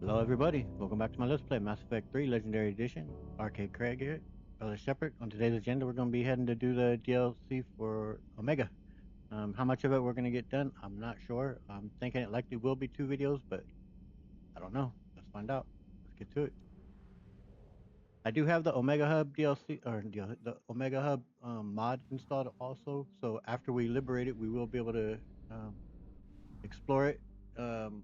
Hello, everybody. Welcome back to my Let's Play Mass Effect 3 Legendary Edition. Arcade Craig here, Brother Shepard. On today's agenda, we're going to be heading to do the DLC for Omega. How much of it we're going to get done, I'm not sure. I'm thinking it likely will be 2 videos, but I don't know. Let's find out. Let's get to it. I do have the Omega Hub DLC, or the Omega Hub mod installed also, so after we liberate it, we will be able to um, explore it. Um,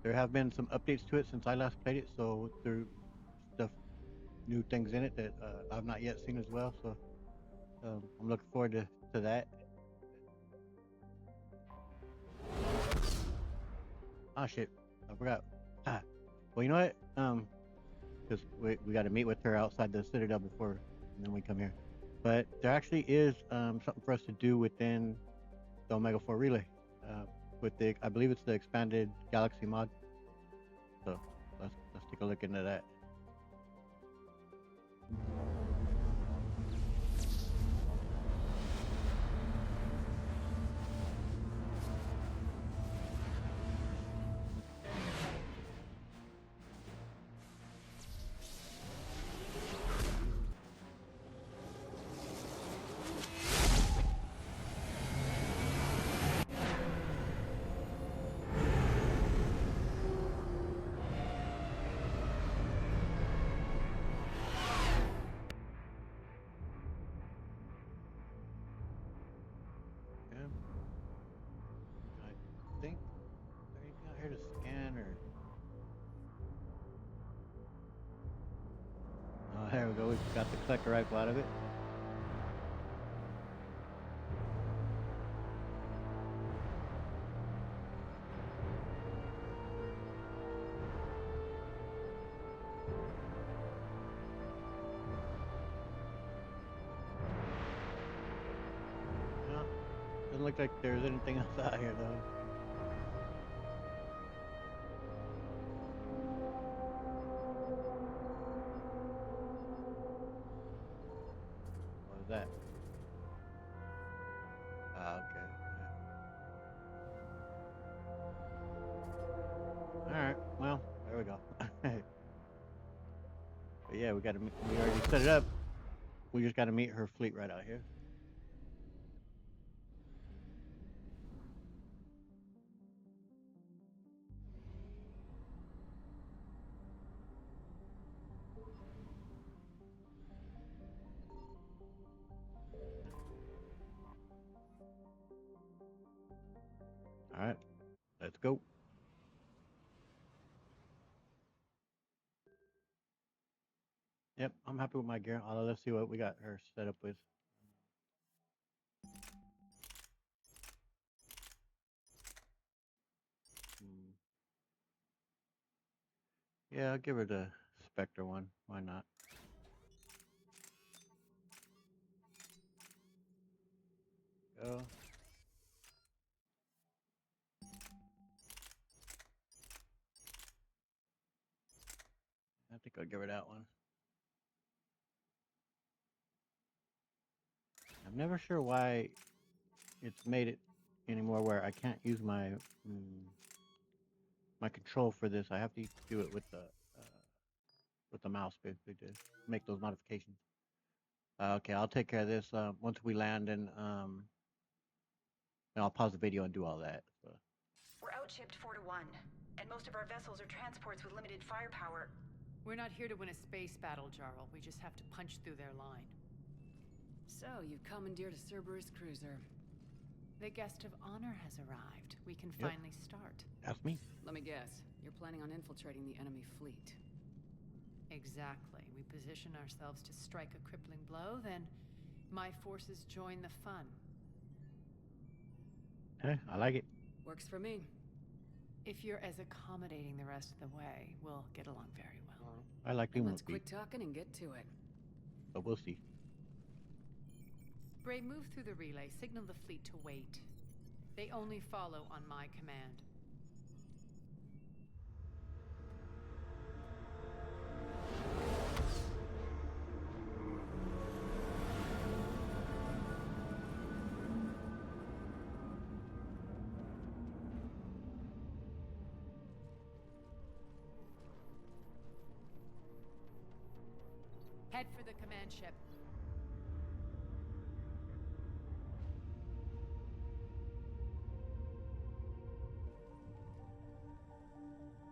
there have been some updates to it since I last played it, so there's stuff new things in it that I've not yet seen as well. So I'm looking forward to that. Ah, shit, I forgot. Ah, well, you know what? Because we got to meet with her outside the Citadel before, and then we come here. But there actually is something for us to do within the Omega 4 Relay. Uh, with the, I believe it's the expanded Galaxy mod. So let's take a look into that. Yeah, I think is there anything out here to scan or? Oh, there we go. We got the collector rifle out of it. No, doesn't look like there's anything else out here though. What was that? Ah, okay. All right. Well, there we go. But yeah, we already set it up. We just got to meet her fleet right out here. All right. Let's go. Yep, I'm happy with my gear. Let's see what we got her set up with. Hmm. Yeah, I'll give her the Spectre one. Why not? Go. I think I'll give her that one. I'm never sure why it's made it anymore where I can't use my control for this. I have to do it with the mouse basically to make those modifications. Okay, I'll take care of this once we land, and I'll pause the video and do all that. So. We're outshipped 4-1, and most of our vessels are transports with limited firepower. We're not here to win a space battle, Jarl. We just have to punch through their line. So, you've commandeered a Cerberus cruiser. The guest of honor has arrived. We can Yep. finally start. That's me. Let me guess, you're planning on infiltrating the enemy fleet. Exactly. We position ourselves to strike a crippling blow, then my forces join the fun. Hey, I like it. Works for me. If you're as accommodating the rest of the way, we'll get along very well. I like Then doing let's with beat, quit talking and get to it. but we'll see. Bray, move through the relay. Signal the fleet to wait. They only follow on my command. Head for the command ship.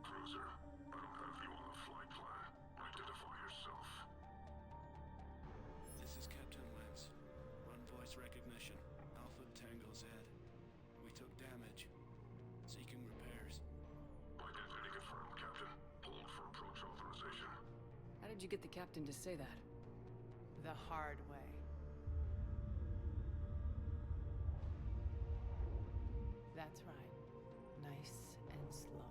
Cruiser, I don't have you on the flight plan. Identify yourself. This is Captain Wentz. Run voice recognition. Alpha Tango Z. We took damage. Seeking repairs. Identity confirmed, Captain. Hold for approach authorization. How did you get the captain to say that? The hard way. That's right. Nice and slow.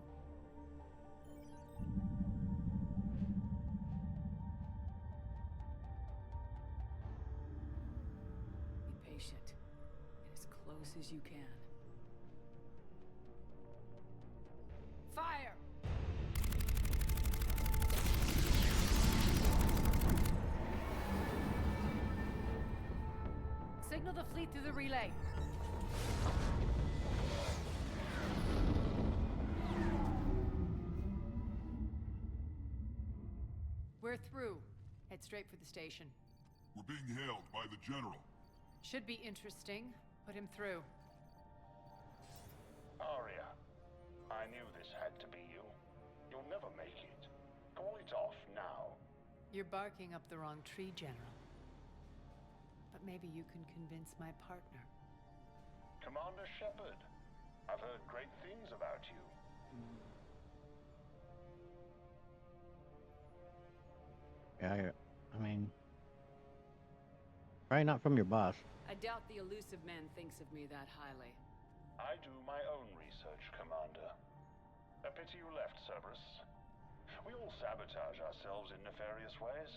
Be patient. Get as close as you can. Fire! Signal the fleet through the relay. We're through. Head straight for the station. We're being hailed by the General. Should be interesting. Put him through. Arya, I knew this had to be you. You'll never make it. Call it off now. You're barking up the wrong tree, General. But maybe you can convince my partner. Commander Shepard, I've heard great things about you. Yeah, I mean, probably not from your boss. I doubt the elusive man thinks of me that highly. I do my own research, Commander. A pity you left, Cerberus. We all sabotage ourselves in nefarious ways.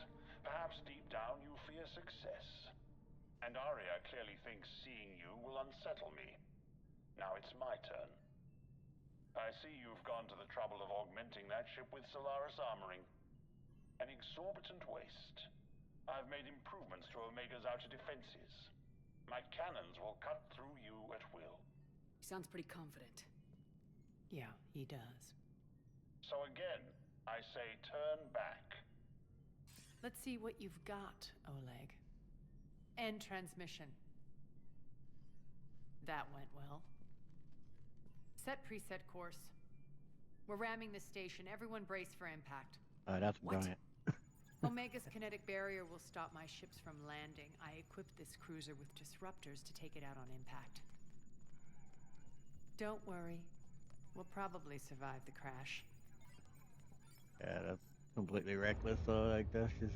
Perhaps deep down you fear success. And Arya clearly thinks seeing you will unsettle me. Now it's my turn. I see you've gone to the trouble of augmenting that ship with Solaris armoring. An exorbitant waste. I've made improvements to Omega's outer defenses. My cannons will cut through you at will. He sounds pretty confident. Yeah, he does. So again, I say turn back. Let's see what you've got, Oleg. End transmission. That went well. Set preset course. We're ramming the station. Everyone brace for impact. That's What? brilliant. Omega's kinetic barrier will stop my ships from landing. I equipped this cruiser with disruptors to take it out on impact. Don't worry. We'll probably survive the crash. Yeah, that's completely reckless. So like that's just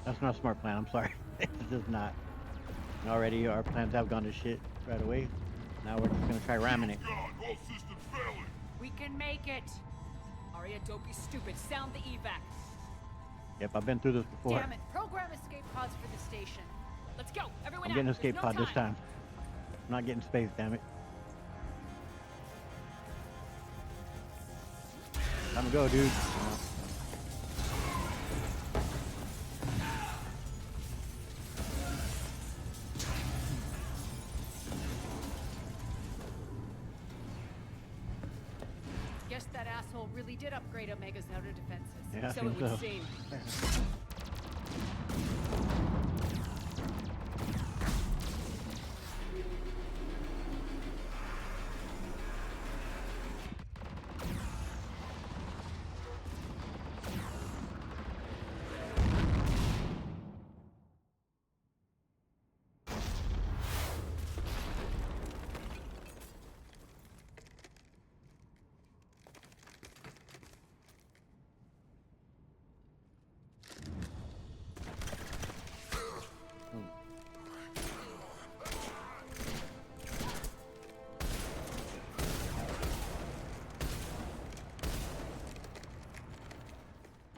that's not a smart plan. I'm sorry. It's just not. And already our plans have gone to shit right away. Now we're just gonna try ramming it. God, all systems failing. We can make it! Arya, don't be stupid. Sound the evac. Yep, I've been through this before. Damn it! Program escape pods for the station. Let's go. Everyone I'm out. getting There's escape no pod this time. I'm not getting space, damn it. Time to go, dude. Guess that asshole really did upgrade Omega's outer defenses. Yeah, I So think it would so. seem.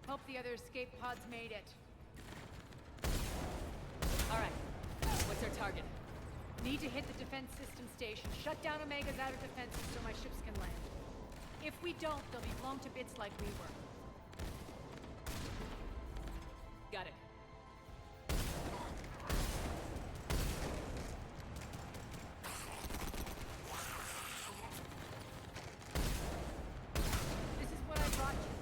Hope the other escape pods made it. All right. What's our target? Need to hit the defense system station. Shut down Omega's outer defenses so my ships can land. If we don't, they'll be blown to bits like we were. Got it. This is what I brought you.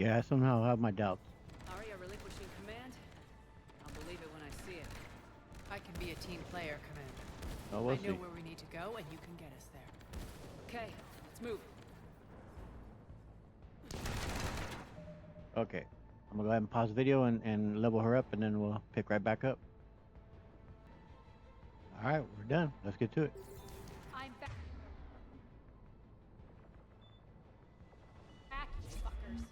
Yeah, I somehow have my doubts. Arya relinquishing command? I'll believe it when I see it. I can be a team player, Commander. Oh, we'll I know see. where we need to go, and you can get us there. Okay, let's move. Okay. I'm gonna go ahead and pause the video and level her up, and then we'll pick right back up. All right, we're done. Let's get to it. I'm back. Back, you fuckers.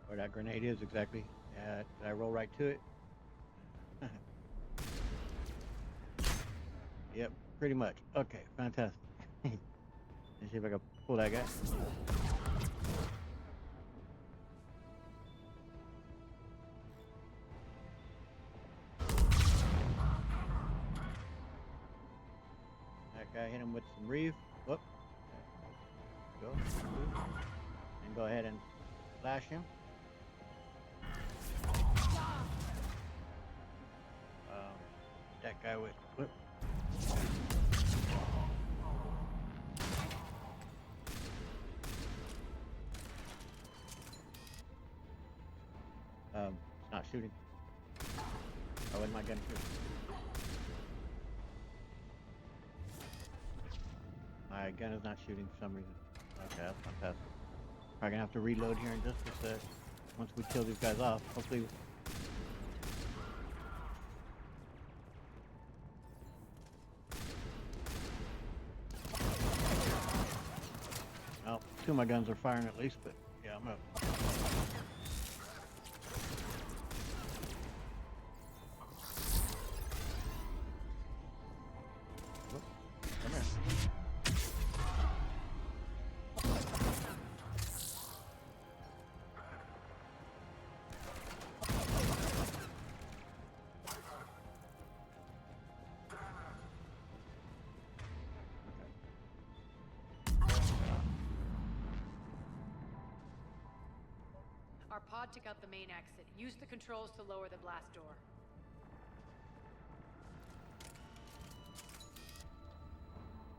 Where that grenade is exactly. Did I roll right to it? Yep, pretty much. Okay, fantastic. Let's see if I can pull that guy. That guy hit him with some reef. Whoop. Go. And go ahead and flash him. That guy with whoop. It's not shooting. Oh, and my gun shooting. My gun is not shooting for some reason. Okay, that's fantastic. Probably gonna have to reload here in just a sec. Once we kill these guys off, hopefully. Well, two of my guns are firing at least, but yeah, I'm up. Whoop, come here. Our pod took out the main exit. Use the controls to lower the blast door.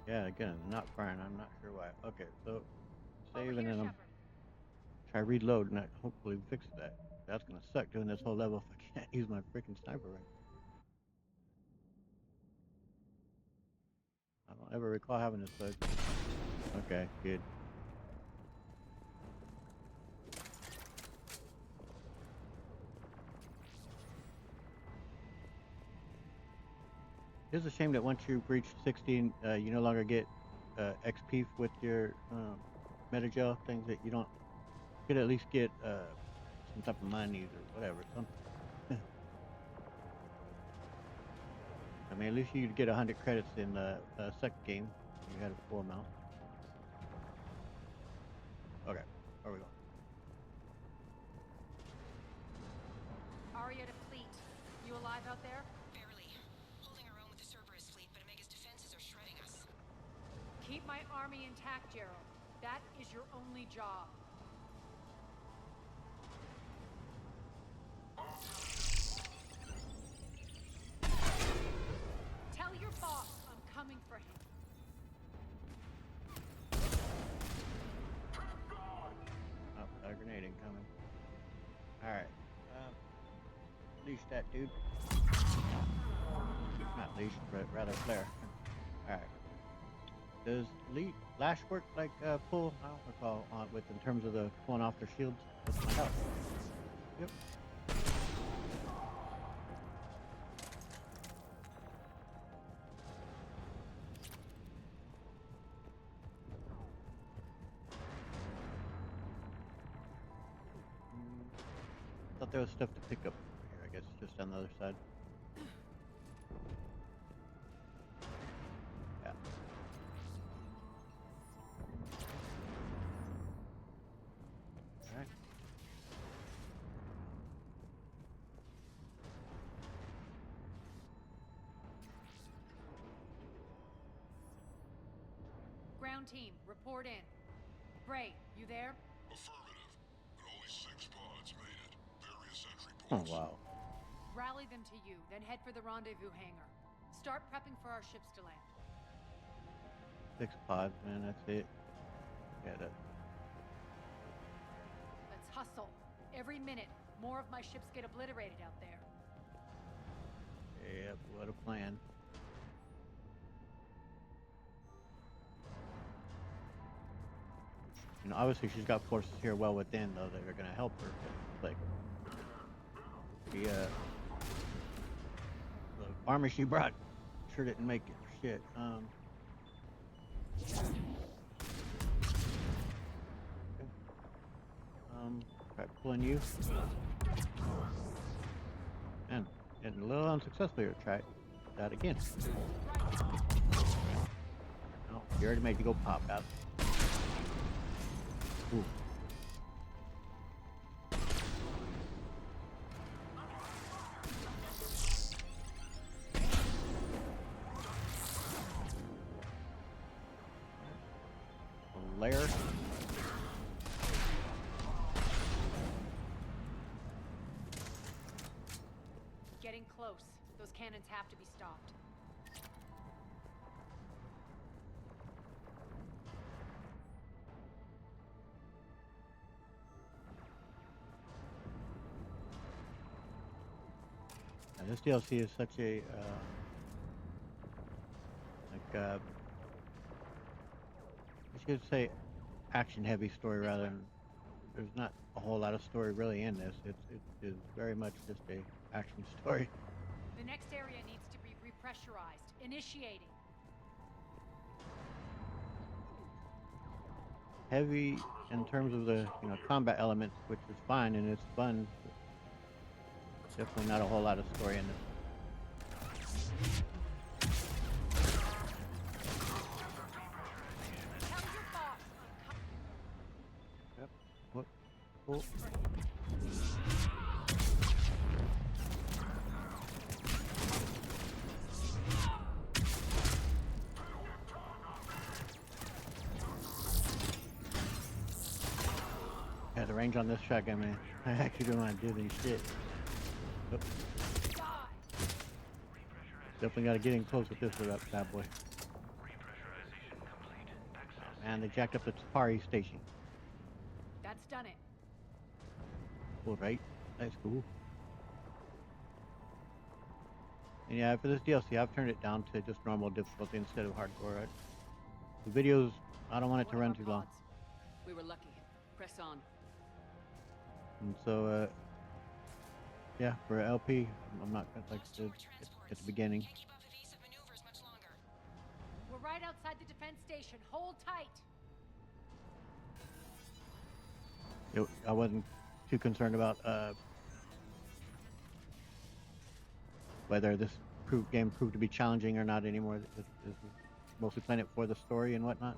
Yeah, again, not firing. I'm not sure why. Okay, so Over save and here, then I'm Shepard. try reload and that hopefully fix that. That's gonna suck doing this whole level if I can't use my freaking sniper rifle. I don't ever recall having this bug. Okay, good. It's a shame that once you reach 16, you no longer get XP with your metagel things that you don't. You could at least get some type of monies or whatever, something. I mean, at least you could get 100 credits in the second game. You had a full amount. Okay, where are we going? Arya to fleet. You alive out there? Barely. Holding our own with the Cerberus fleet, but Omega's defenses are shredding us. Keep my army intact, Gerald. That is your only job. Tell your boss I'm coming for him. Oh, got a grenade incoming. Alright. Leash that dude. Not leash, but rather flare. Alright. Does lash work like pull? I don't recall with in terms of the pulling off their shields. Let's find out. Yep. Thought there was stuff to pick up here. I guess just on the other side. Yeah. All right. Ground team, report in. Bray, you there? Affirmative. But only 6 pods made it. Various entry Oh points. wow. Rally them to you, then head for the rendezvous hangar. Start prepping for our ships to land. 6 pods, man. That's it. Yeah, that hustle. Every minute, more of my ships get obliterated out there. Yep, what a plan. You know, obviously she's got forces here well within, though, that are going to help her. But, like, the armor she brought sure didn't make it for shit. Try pulling you. Man, getting a little unsuccessful here. Try that again. No, you already made you go pop out. Ooh. A layer. Getting close. Those cannons have to be stopped. Now, this DLC is such a I should say action-heavy story rather than. There's not a whole lot of story really in this. It is very much just a action story. The next area needs to be repressurized. Initiating. Heavy in terms of the combat elements, which is fine and it's fun. Definitely not a whole lot of story in this. Tell your boss I'm Yep. What? Cool. Yeah, the range on this shotgun, man. I actually don't want to do any shit. Oh. Definitely got to get in close with this bad boy. And they jacked up the Tapari station. That's done it. Cool, right? That's cool. And yeah, for this DLC, I've turned it down to just normal difficulty instead of hardcore. Right? The videos, I don't want it to One of run our too long. pods. We were lucky. Press on. And so, yeah, for LP, I'm not like I said at the beginning. Can't keep up evasive maneuvers much longer. We're right outside the defense station. Hold tight. I wasn't too concerned about whether this game proved to be challenging or not anymore. This is mostly playing it for the story and whatnot.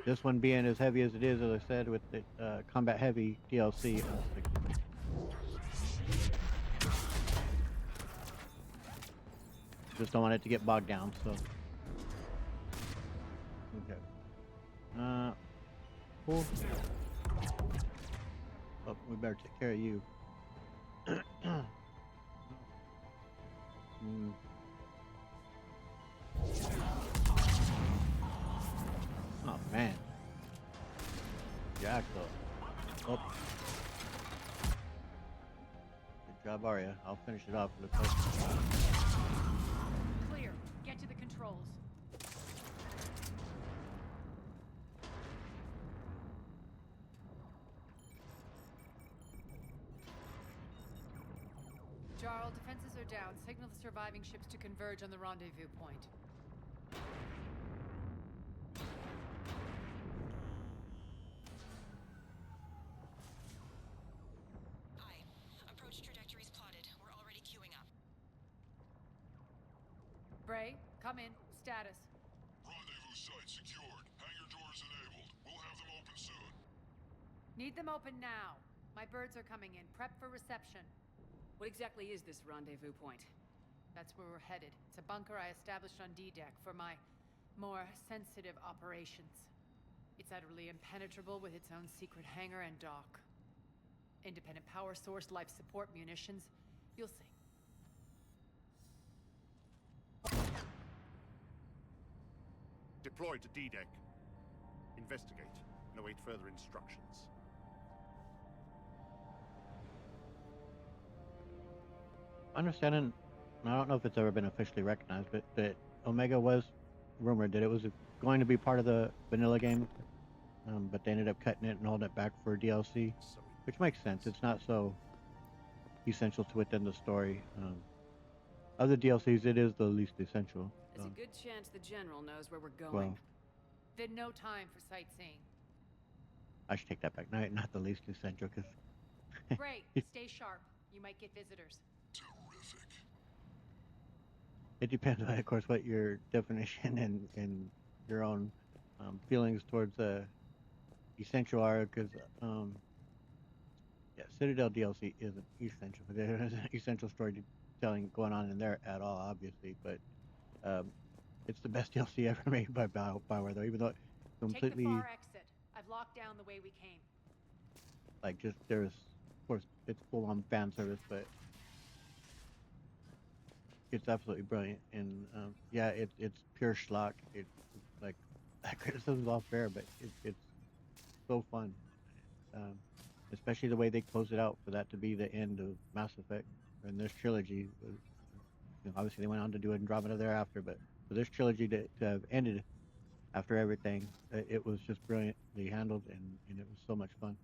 This one being as heavy as it is, as I said, with the combat heavy DLC. Just don't want it to get bogged down, so. Okay. Cool. Oh, we better take care of you. Oh man. Jacked up. Oh. Good job, Arya. I'll finish it off with a post. Clear. Get to the controls. Jarl, defenses are down. Signal the surviving ships to converge on the rendezvous point. Aye. Approach trajectories plotted. We're already queuing up. Bray, come in. Status. Rendezvous site secured. Hangar doors enabled. We'll have them open soon. Need them open now. My birds are coming in. Prep for reception. What exactly is this rendezvous point? That's where we're headed. It's a bunker I established on D-Deck for my more sensitive operations. It's utterly impenetrable with its own secret hangar and dock. Independent power source, life support, munitions. You'll see. Deploy to D-Deck. Investigate and await further instructions. Understanding, I don't know if it's ever been officially recognized, but that Omega was rumored that it was going to be part of the vanilla game, but they ended up cutting it and holding it back for DLC, which makes sense. It's not so essential to within the story. Of the DLCs, it is the least essential. There's a good chance the General knows where we're going. Well, Then no time for sightseeing. I should take that back. Not the least essential, because Great. Stay sharp. You might get visitors. Terrific. it depends on, of course, what your definition and your own feelings towards essential are. Because yeah, Citadel DLC isn't essential. There isn't essential storytelling going on in there at all, obviously. But it's the best DLC ever made by Bioware, though. Even though it Take the completely far exit. I've locked down the way we came. like just there's, of course, it's full on fan service, but it's absolutely brilliant. And yeah, it's pure schlock. It's like that criticism's all fair, but it's so fun. Um, Especially the way they close it out for that to be the end of Mass Effect and this trilogy. Obviously, they went on to do Andromeda thereafter, but for this trilogy to have ended after everything, it was just brilliantly handled, and it was so much fun.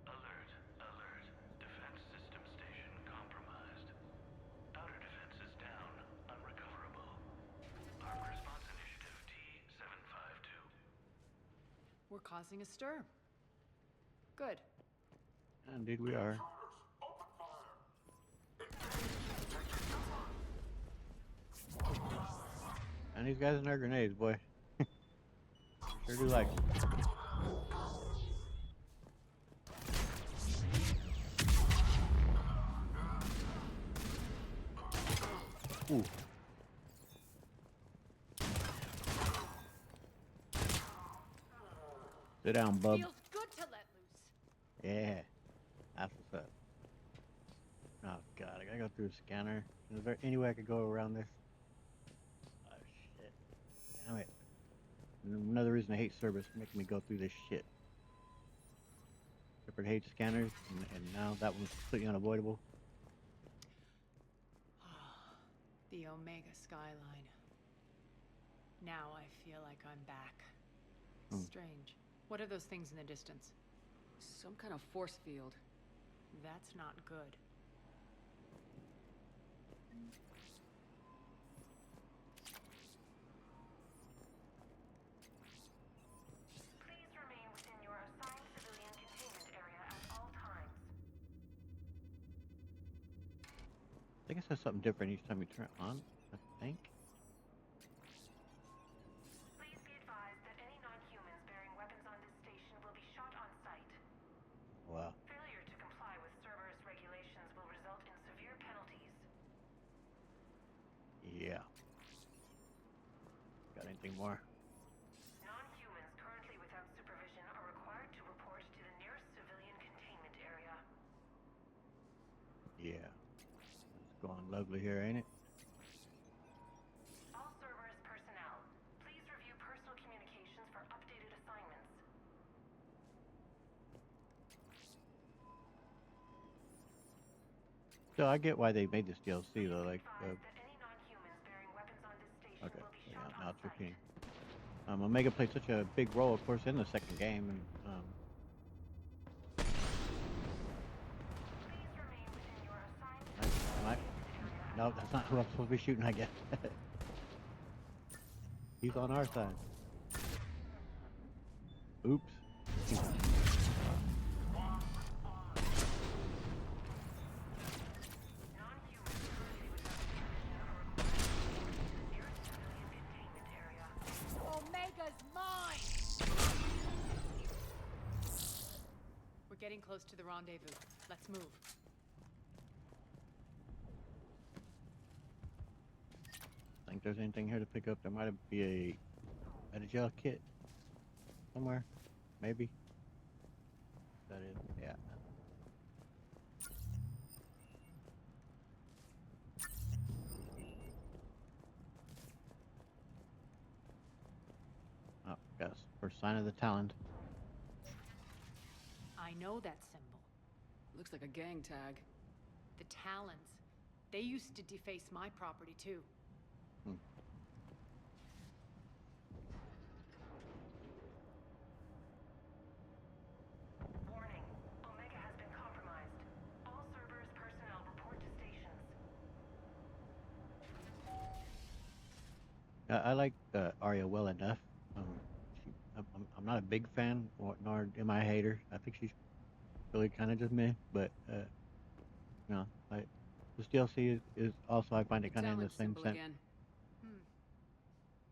Alert, alert. Defense system station compromised. Outer defenses down, unrecoverable. Armed response initiative T-752. We're causing a stir. Good. Indeed, we are. And these guys and their grenades, boy. Sure do like 'em. Ooh. Sit down, bub. Feels good to let loose. Yeah. That's what's up. Oh god, I gotta go through a scanner. Is there any way I could go around this? Oh shit. Damn it. Another reason I hate Cerberus, making me go through this shit. Shepard hates scanners, and now that one's completely unavoidable. The Omega skyline. Now I feel like I'm back. Strange. What are those things in the distance? Some kind of force field. That's not good. Please remain within your assigned civilian containment area at all times. I think it says something different each time you turn it on, I think. Please be advised that any non-humans bearing weapons on this station will be shot on sight. Wow. Failure to comply with Cerberus regulations will result in severe penalties. Yeah. Got anything more? Non-humans currently without supervision are required to report to the nearest civilian containment area. Yeah. It's going lovely here, ain't it? All Cerberus personnel, please review personal communications for updated assignments. So I get why they made this DLC though, like, Advise that any non-humans bearing weapons on this station okay, will be yeah, shot now on it's sight. repeating. Omega played such a big role, of course, in the second game, and Please remain within your assigned no, that's not who I'm supposed to be shooting, I guess. He's on our side. Oops. non-humans currently without supervision are required to report to the nearest civilian containment area. Omega's mine! We're getting close to the rendezvous. Let's move. Think there's anything here to pick up? There might be a Metagel kit somewhere, maybe. That is, yeah. Oh, got a first sign of the Talon. I know that symbol. Looks like a gang tag. The Talons. They used to deface my property, too. Hmm. Warning. Omega has been compromised. All Cerberus personnel report to stations. I like Arya well enough. I'm not a big fan, nor am I a hater. I think she's really kind of just meh, but no, like this DLC is also, I find The it kind of in the Talon same symbol sense. again.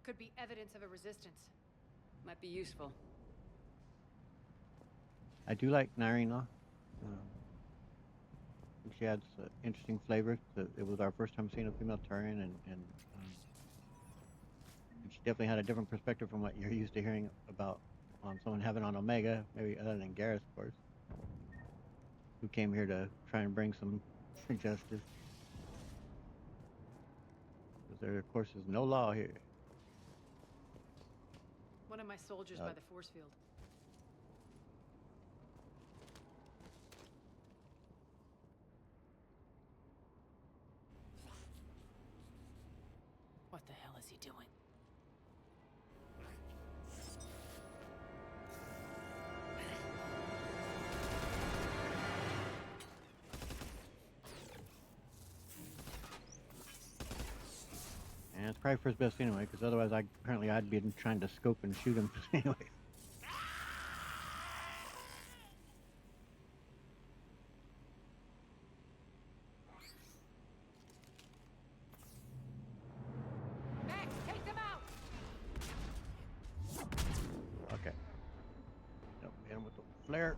Could be evidence of a resistance. Might be useful. I do like Nyrina. She adds interesting flavor. It was our first time seeing a female Turian, and she definitely had a different perspective from what you're used to hearing about someone having on Omega, maybe other than Garrus, of course, who came here to try and bring some justice. Because there, of course, is no law here. One of my soldiers by the force field. What the hell is he doing? And it's probably for his best anyway, because otherwise I'd be trying to scope and shoot him anyway. Max, take them out! Okay. Nope, hit him with the flare.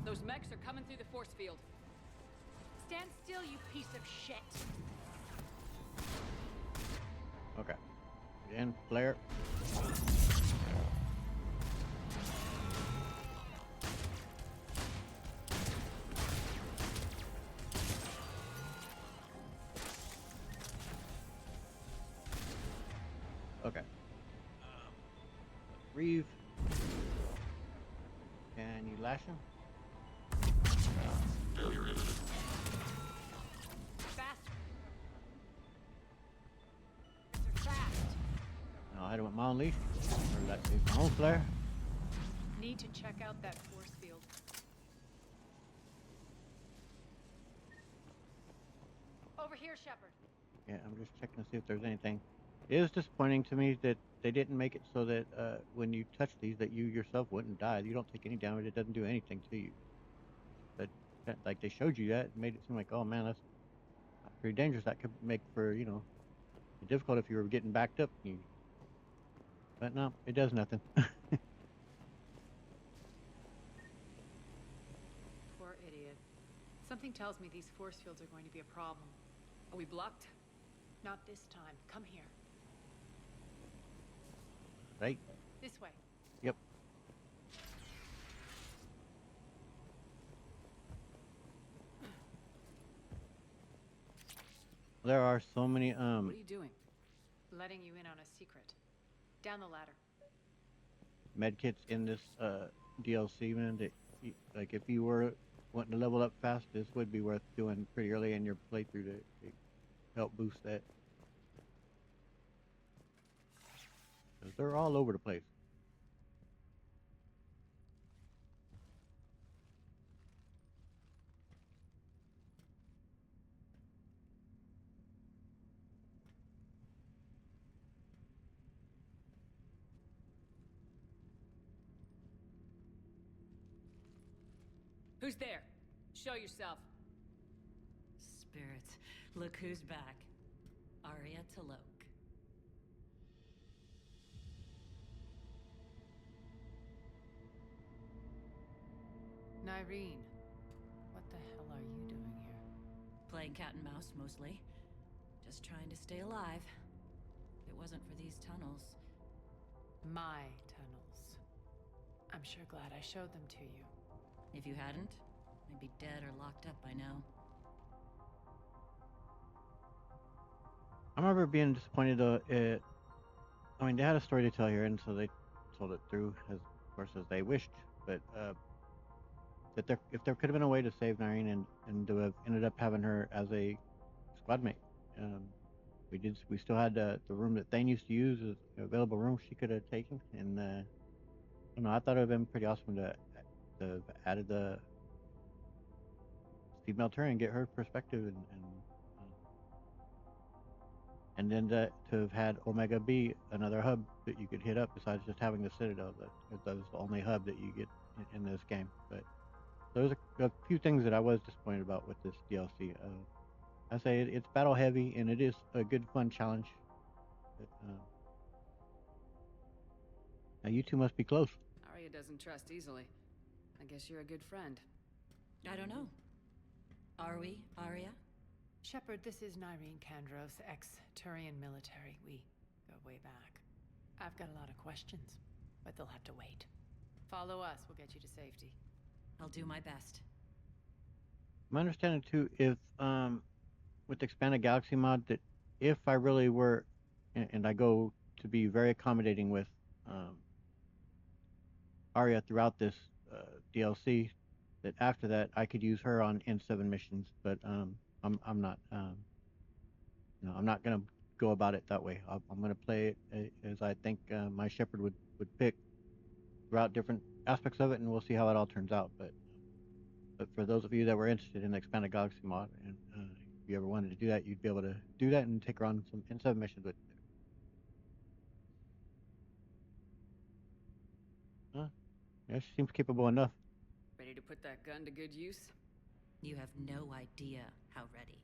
Those mechs are coming through the force field. Stand still, you piece of shit! Okay. Again, flare. Okay. Reeve. Can you lash him? Faster! They're fast! I'll hit him with my own leash. Or that is my own flare. Need to check out that force field. Over here, Shepard. Yeah, I'm just checking to see if there's anything. It is disappointing to me that they didn't make it so that when you touch these, that you yourself wouldn't die. You don't take any damage. It doesn't do anything to you. But like they showed you that, it made it seem like, oh man, that's pretty dangerous. That could make for difficult if you were getting backed up. But no, it does nothing. Poor idiot. Something tells me these force fields are going to be a problem. Are we blocked? Not this time. Come here. Right? This way. Yep. There are so many What are you doing? Letting you in on a secret. Down the ladder. medkits in this DLC, man. That like if you were wanting to level up fast, this would be worth doing pretty early in your playthrough to help boost that. 'Cause they're all over the place. Who's there? Show yourself. Spirits, look who's back. Arya T'Loak. Nyreen, what the hell are you doing here? Playing cat and mouse, mostly. Just trying to stay alive. If it wasn't for these tunnels. My tunnels. I'm sure glad I showed them to you. If you hadn't, I'd be dead or locked up by now. I remember being disappointed though. I mean, they had a story to tell here, and so they told it through as course, as they wished. But that if there could have been a way to save Nyreen and to have ended up having her as a squad mate, we still had the room that Thane used to use as an available room she could have taken, and I don't know, I thought it would have been pretty awesome to have added the female turn and get her perspective and then to have had Omega be another hub that you could hit up besides just having the Citadel. That was the only hub that you get in this game. But there's a few things that I was disappointed about with this DLC. I say it's battle heavy and it is a good fun challenge. But, now you two must be close. Arya doesn't trust easily. I guess you're a good friend. I don't know. Are we, Arya? Shepard, this is Nyreen Kandros, ex-Turian military. We go way back. I've got a lot of questions, but they'll have to wait. Follow us, we'll get you to safety. I'll do my best. My understanding too, if with the expanded galaxy mod, that if I really were, and I go to be very accommodating with Arya throughout this DLC, that after that I could use her on N7 missions, but I'm not I'm not gonna go about it that way. I'm gonna play it as I think my Shepard would pick throughout different aspects of it, and we'll see how it all turns out. But for those of you that were interested in the expanded galaxy mod, and if you ever wanted to do that, you'd be able to do that and take her on some N7 missions with. Yeah, she seems capable enough. Ready to put that gun to good use? You have no idea how ready.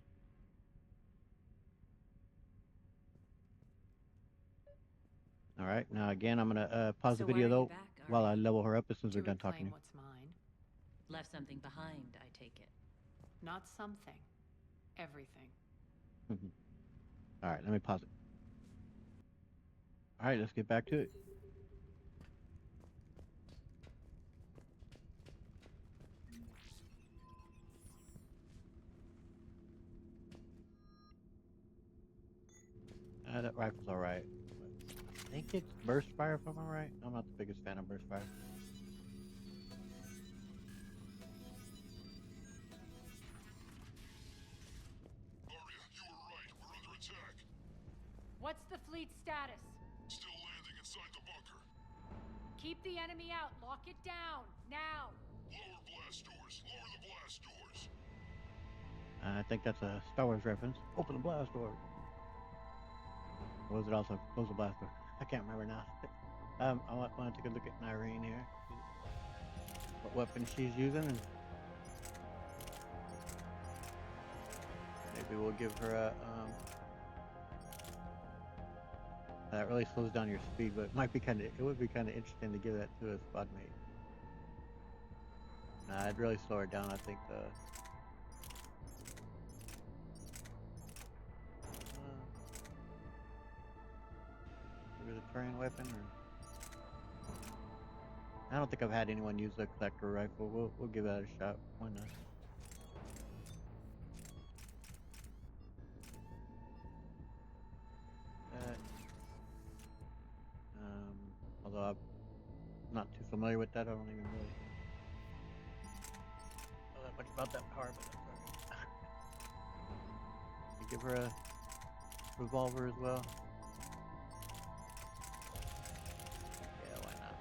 All right, now again, I'm gonna pause So the why video are you though back, while I Arya? level her up as soon as To we're done reclaim talking. what's mine. Left something behind, I take it. Not something. Everything. All right, let me pause it. All right, let's get back to it. That rifle's all right. I think it's burst fire, if I'm all right. I'm not the biggest fan of burst fire. Arya, you were right. We're under attack. What's the fleet status? Still landing inside the bunker. Keep the enemy out. Lock it down. Now. Lower blast doors. Lower the blast doors. I think that's a Star Wars reference. Open the blast door. Or was it also close the blast door? I can't remember now. I want to take a look at Nyreen here. What weapon she's using, and maybe we'll give her a. That really slows down your speed, but it would be kind of interesting to give that to a squad mate. Nah, I'd really slow her down. I think maybe the Turian weapon, or I don't think I've had anyone use the collector rifle. We'll give that a shot. Why not? Although I'm not too familiar with that, I don't even really know that much about that power, but that's alright. You give her a revolver as well. Yeah, why not?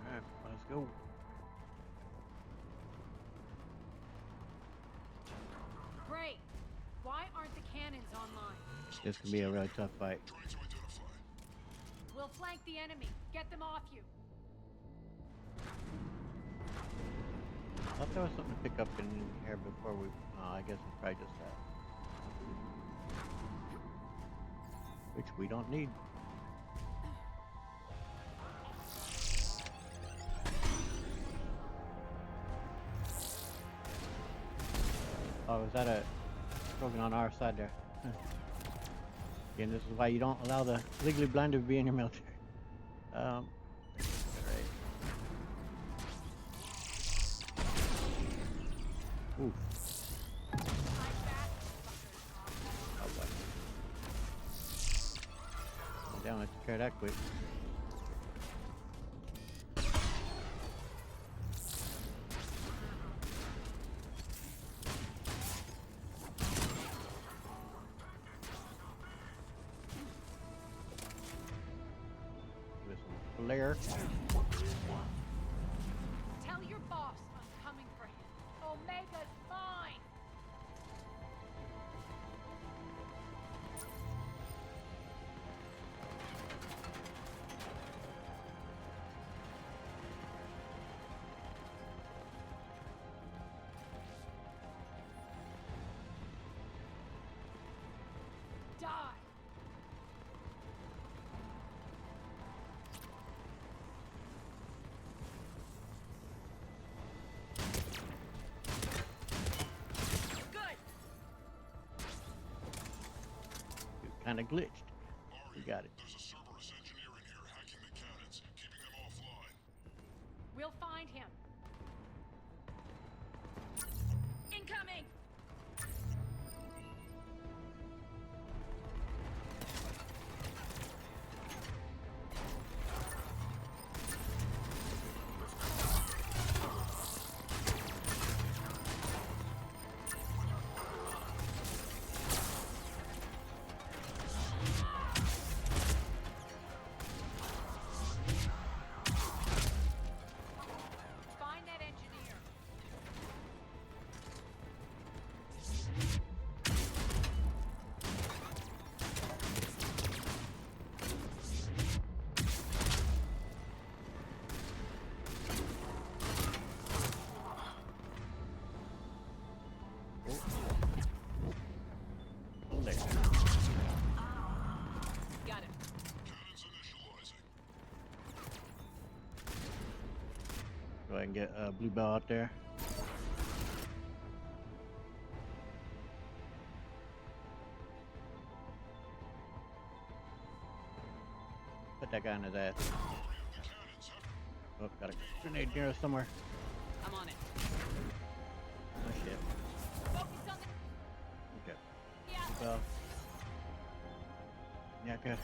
Alright, let's go. Great. Why aren't the cannons online? This can be a really tough fight. Trying to identify. We'll flank the enemy. Get them off you. I thought there was something to pick up in here before we. Oh, I guess it's probably just that. Which we don't need. Oh, is that a broken on our side there? Huh. Again, this is why you don't allow the legally blind to be in your military. All right. Ooh. Oh boy. Damn, I took care of that quick. Give it some flare. Tell your boss I'm coming for him. Omega's mine! Die! Kind of glitched. You got it. There's a Cerberus engineer in here hacking the cannons, keeping them offline. We'll find him. Incoming! Find that engineer. There. Got him. Cannons initializing. Go ahead and get Blue Bell out there. Put that guy in his ass. Oh, got a grenade near us somewhere. I'm on it. Oh shit. Focus on the... Okay. Yeah. Well. Yeah, good.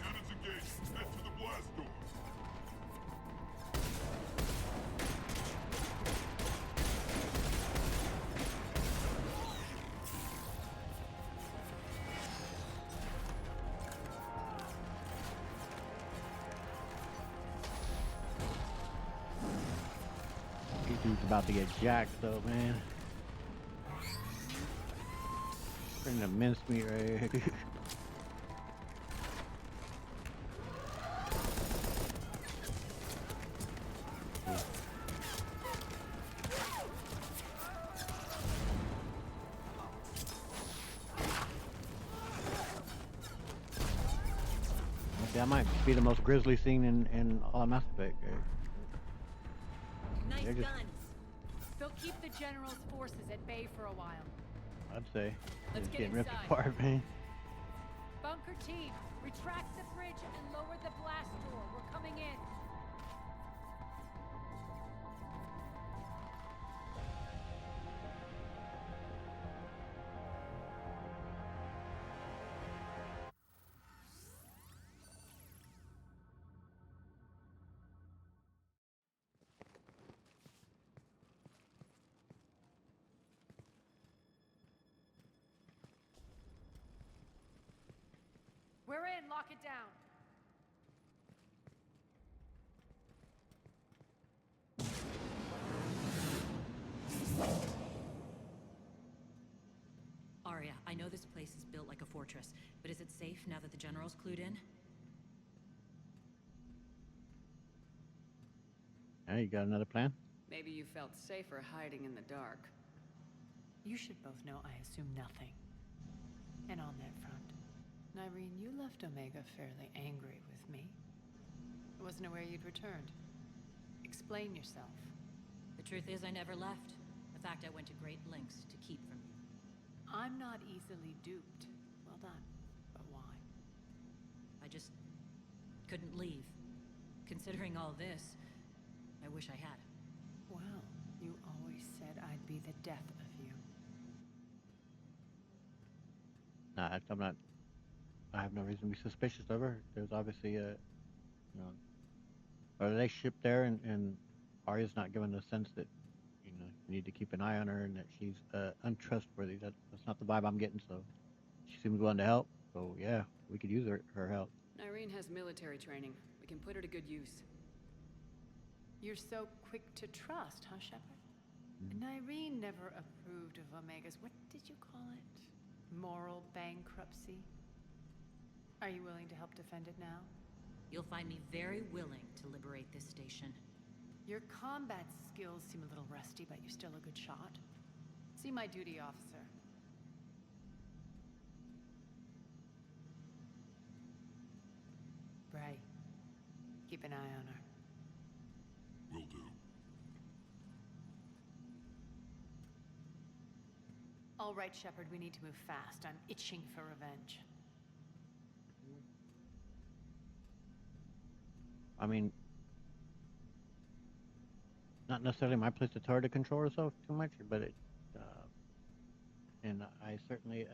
Cannons engaged. Head to the blast door. These dude's about to get jacked though, man. Bring the mincemeat right here. That might be the most grisly scene in all of Mass Effect. Nice They're just- guns. They'll keep the General's forces at bay for a while. I'd say. Let's Just get getting ripped inside. apart, man. Bunker team, retract the bridge and lower the blast door. We're coming in. it down. Arya, I know this place is built like a fortress, but is it safe now that the General's clued in? Yeah, you got another plan? Maybe you felt safer hiding in the dark. You should both know I assume nothing. And on that front, Nyreen, you left Omega fairly angry with me. I wasn't aware you'd returned. Explain yourself. The truth is, I never left. In fact, I went to great lengths to keep from you. I'm not easily duped. Well done. But why? I just couldn't leave. Considering all this, I wish I had. Well, you always said I'd be the death of you. Nah, I'm not. I have no reason to be suspicious of her. There's obviously a relationship there, and Arya's not given the sense that you need to keep an eye on her and that she's untrustworthy. That's not the vibe I'm getting. So she seems willing to help. So yeah, we could use her help. Nyreen has military training. We can put her to good use. You're so quick to trust, huh, Shepard? Nyreen never approved of Omega's, what did you call it? Moral bankruptcy? Are you willing to help defend it now? You'll find me very willing to liberate this station. Your combat skills seem a little rusty, but you're still a good shot. See my duty officer. Bray, keep an eye on her. Will do. All right, Shepard, we need to move fast. I'm itching for revenge. I mean, not necessarily my place to tell her to control herself too much, but and I certainly,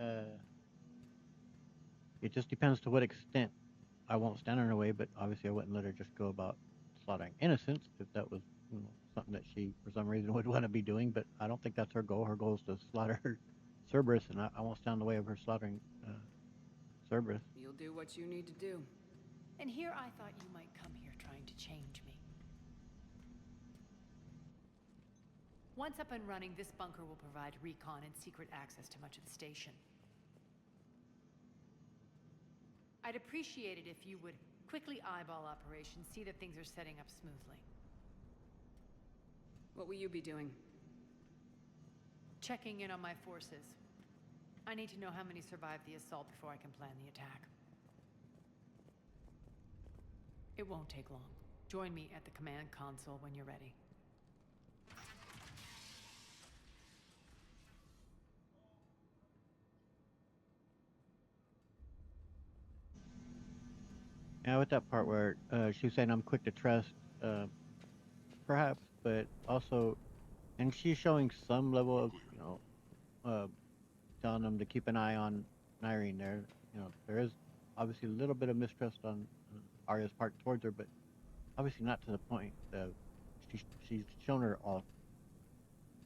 it just depends to what extent. I won't stand in her way, but obviously I wouldn't let her just go about slaughtering innocents if that was, something that she, for some reason, would want to be doing. But I don't think that's her goal. Her goal is to slaughter Cerberus, and I won't stand in the way of her slaughtering Cerberus. You'll do what you need to do. And here I thought you might come here trying to change me. Once up and running, this bunker will provide recon and secret access to much of the station. I'd appreciate it if you would quickly eyeball operations, see that things are setting up smoothly. What will you be doing? Checking in on my forces. I need to know how many survived the assault before I can plan the attack. It won't take long. Join me at the command console when you're ready. Yeah, with that part where she's saying I'm quick to trust, perhaps, but also, and she's showing some level of, telling them to keep an eye on Nyreen there. There is obviously a little bit of mistrust on Arya's part towards her, but obviously not to the point of she's shown her all,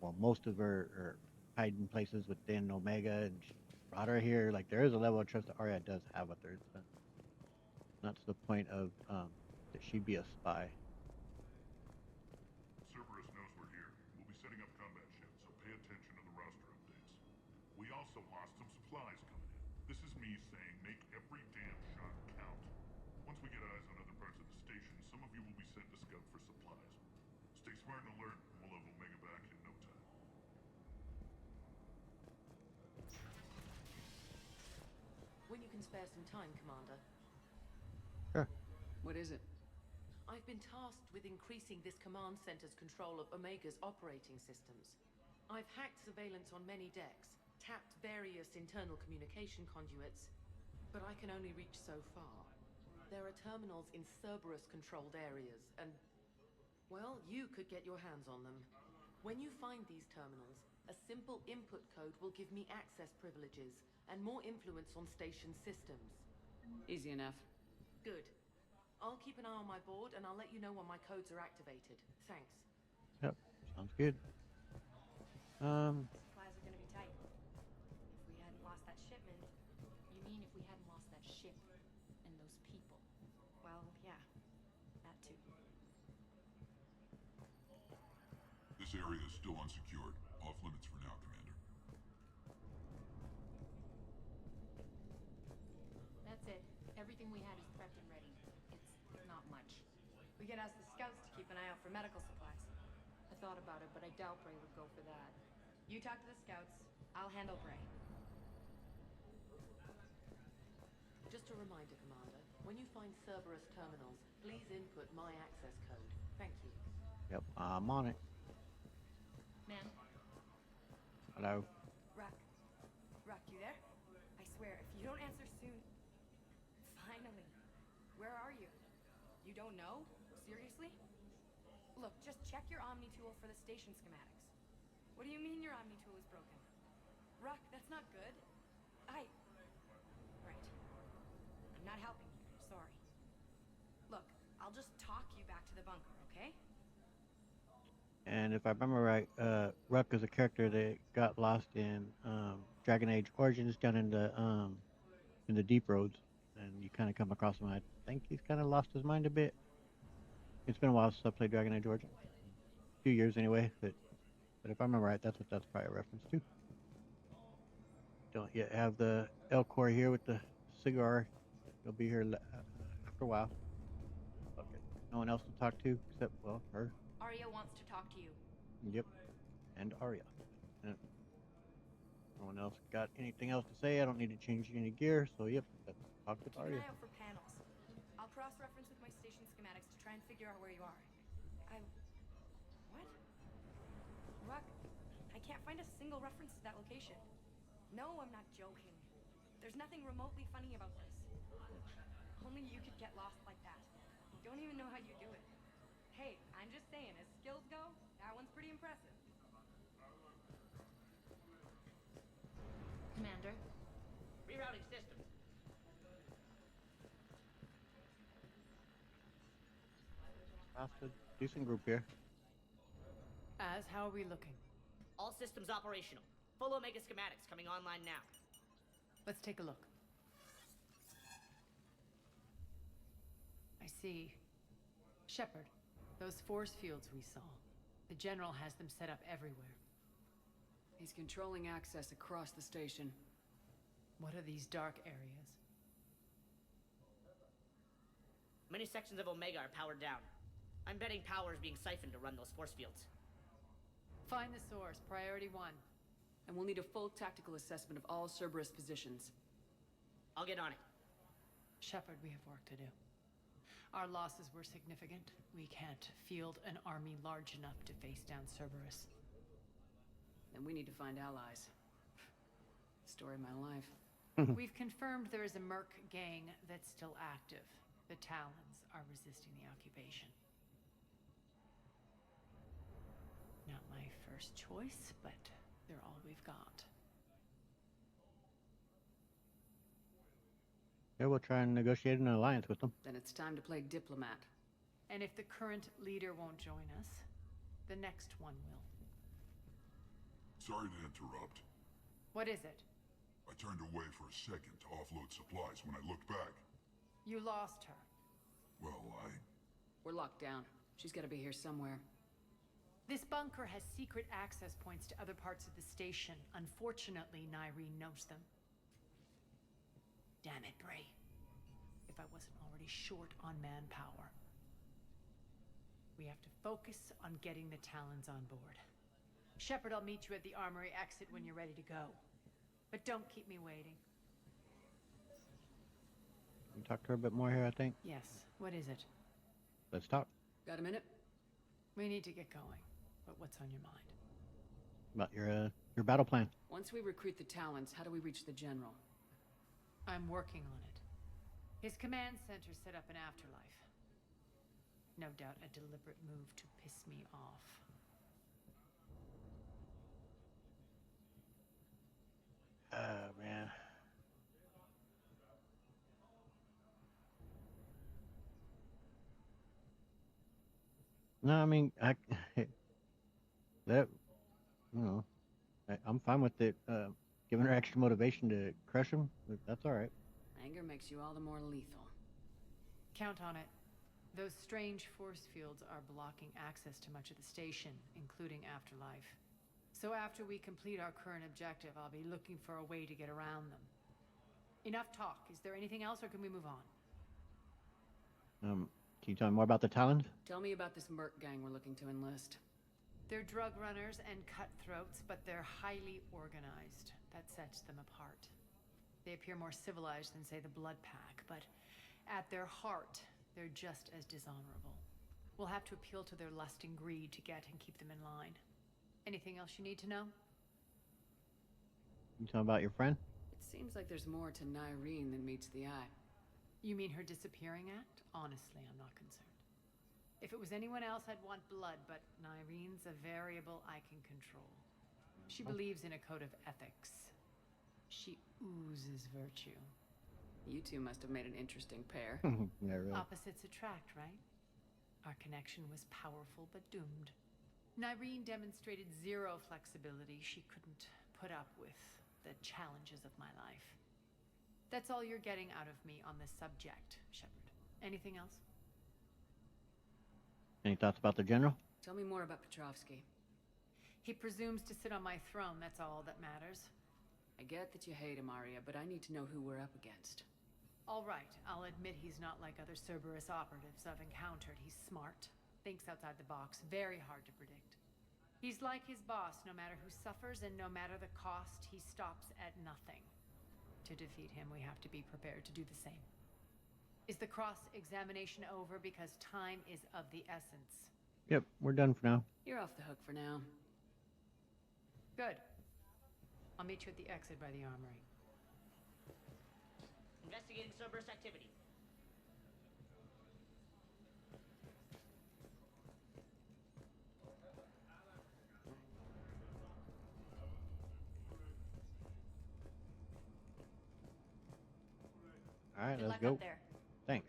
well, most of her hiding places within Omega, and she brought her here. Like, there is a level of trust that Arya does have with her. Not to the point of that she'd be a spy. Cerberus knows we're here. We'll be setting up combat ships, so pay attention to the roster updates. We also lost some supplies coming in. This is me saying make every damn shot count. Once we get eyes on other parts of the station, some of you will be sent to scout for supplies. Stay smart and alert, and we'll have Omega back in no time. When you can spare some time, Commander. Sure. What is it? I've been tasked with increasing this command center's control of Omega's operating systems. I've hacked surveillance on many decks, tapped various internal communication conduits, but I can only reach so far. There are terminals in Cerberus-controlled areas, and, well, you could get your hands on them. When you find these terminals, a simple input code will give me access privileges and more influence on station systems. Easy enough. Good. I'll keep an eye on my board, and I'll let you know when my codes are activated. Thanks. Yep. Sounds good. Supplies are gonna be tight. If we hadn't lost that shipment... You mean if we hadn't lost that ship and those This area is still unsecured. Off limits for now, Commander. That's it. Everything we had is prepped and ready. It's not much. We could ask the scouts to keep an eye out for medical supplies. I thought about it, but I doubt Bray would go for that. You talk to the scouts. I'll handle Bray. Just a reminder, Commander. When you find Cerberus terminals, please input my access code. Thank you. Yep, I'm on it. Ma'am? Hello. Ruck. Ruck, you there? I swear, if you don't answer soon... Finally. Where are you? You don't know? Seriously? Look, just check your Omni tool for the station schematics. What do you mean your Omni tool is broken? Ruck, that's not good. Right. I'm not helping you. Sorry. Look, I'll just talk you back to the bunker, okay? And if I remember right, Ruck is a character that got lost in Dragon Age Origins down in the Deep Roads, and you kind of come across him. I think he's kind of lost his mind a bit. It's been a while since I played Dragon Age Origins, a few years anyway. But if I remember right, that's what that's probably a reference to. Don't yet have the Elcor here with the cigar. He'll be here after a while. Okay, no one else to talk to except well her. Arya wants to talk to you. Yep, and Arya. Yep. No one else got anything else to say. I don't need to change any gear, so yep, let's talk with Keep an Arya. eye out for panels. I'll cross-reference with my station schematics to try and figure out where you are. What? Ruck, I can't find a single reference to that location. No, I'm not joking. There's nothing remotely funny about this. Only you could get lost like that. Don't even know how you do it. Hey, I'm just saying, as skills go, that one's pretty impressive. Commander, rerouting systems. That's a decent group here. How are we looking? All systems operational. Full Omega schematics coming online now. Let's take a look. I see. Shepard, those force fields we saw. The General has them set up everywhere. He's controlling access across the station. What are these dark areas? Many sections of Omega are powered down. I'm betting power is being siphoned to run those force fields. Find the source, priority 1. And we'll need a full tactical assessment of all Cerberus positions. I'll get on it. Shepard, we have work to do. Our losses were significant. We can't field an army large enough to face down Cerberus. Then we need to find allies. Story of my life. We've confirmed there is a Merc gang that's still active. The Talons are resisting the occupation. Not my first choice, but they're all we've got. Yeah, we'll try and negotiate an alliance with them. Then it's time to play diplomat. And if the current leader won't join us, the next one will. Sorry to interrupt. What is it? I turned away for a second to offload supplies. When I looked back, You lost her. well, We're locked down. She's gotta be here somewhere. This bunker has secret access points to other parts of the station. Unfortunately, Nyreen knows them. Damn it, Bray. If I wasn't already short on manpower. We have to focus on getting the Talons on board. Shepard, I'll meet you at the armory exit when you're ready to go. But don't keep me waiting. We can talk to her a bit more here, I think. Yes, what is it? Let's talk Got a minute? We need to get going. But what's on your mind? about your battle plan. Once we recruit the Talons, how do we reach the General? I'm working on it. His command center set up an afterlife. No doubt a deliberate move to piss me off. Man. No, I mean, that, I'm fine with it. Giving her extra motivation to crush him, that's all right. Anger makes you all the more lethal. Count on it. Those strange force fields are blocking access to much of the station, including Afterlife. So after we complete our current objective, I'll be looking for a way to get around them. Enough talk. Is there anything else, or can we move on? Can you tell me more about the Talons? Tell me about this merc gang we're looking to enlist. They're drug runners and cutthroats, but they're highly organized. That sets them apart. They appear more civilized than, say, the Blood Pack, but at their heart, they're just as dishonorable. We'll have to appeal to their lust and greed to get and keep them in line. Anything else you need to know? Can you tell me about your friend? It seems like there's more to Nyreen than meets the eye. You mean her disappearing act? Honestly, I'm not concerned. If it was anyone else, I'd want blood, but Nyreen's a variable I can control. She believes in a code of ethics. She oozes virtue. You two must have made an interesting pair. Yeah, really. Opposites attract, right? Our connection was powerful but doomed. Nyreen demonstrated zero flexibility. She couldn't put up with the challenges of my life. That's all you're getting out of me on this subject, Shepard. Anything else? Any thoughts about the General? Tell me more about Petrovsky. He presumes to sit on my throne, that's all that matters. I get that you hate him, Arya, but I need to know who we're up against. All right, I'll admit he's not like other Cerberus operatives I've encountered. He's smart, thinks outside the box, very hard to predict. He's like his boss, no matter who suffers and no matter the cost, he stops at nothing. To defeat him, we have to be prepared to do the same. Is the cross-examination over because time is of the essence? Yep, we're done for now. You're off the hook for now. Good. I'll meet you at the exit by the armory. Investigating Cerberus activity. All right, Good let's luck go. up there. Thanks.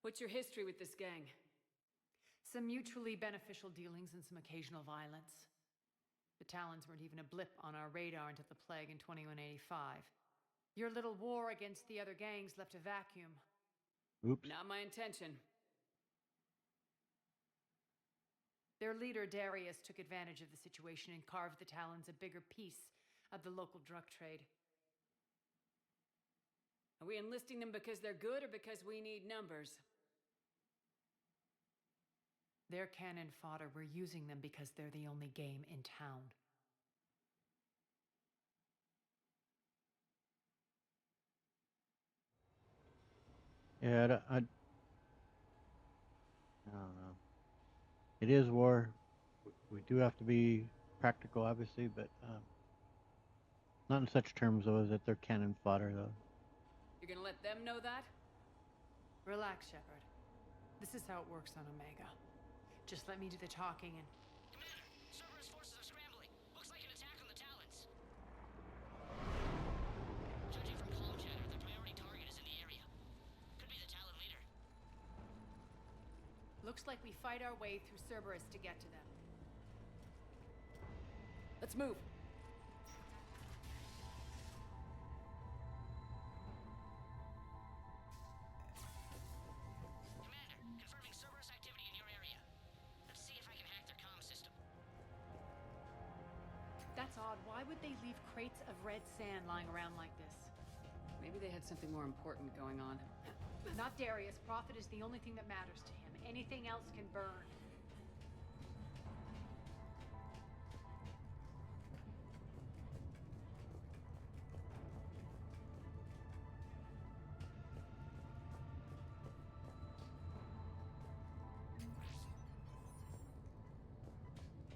What's your history with this gang? Some mutually beneficial dealings and some occasional violence. The Talons weren't even a blip on our radar until the plague in 2185. Your little war against the other gangs left a vacuum. Oops. Not my intention. Their leader, Darius, took advantage of the situation and carved the Talons a bigger piece of the local drug trade. Are we enlisting them because they're good or because we need numbers? They're cannon fodder. We're using them because they're the only game in town. Yeah, I don't know. It is war. We do have to be practical, obviously, but not in such terms, though, as that they're cannon fodder, though. You're gonna let them know that? Relax, Shepard. This is how it works on Omega. Just let me do the talking and... Commander, Cerberus forces are scrambling. Looks like an attack on the Talons. Judging from comm chatter, the priority target is in the area. Could be the Talon leader. Looks like we fight our way through Cerberus to get to them. Let's move. Commander, confirming Cerberus activity in your area. Let's see if I can hack their comm system. That's odd. Why would they leave crates of red sand lying around like this? Maybe they had something more important going on. Not Darius. Prophet is the only thing that matters to him. Anything else can burn.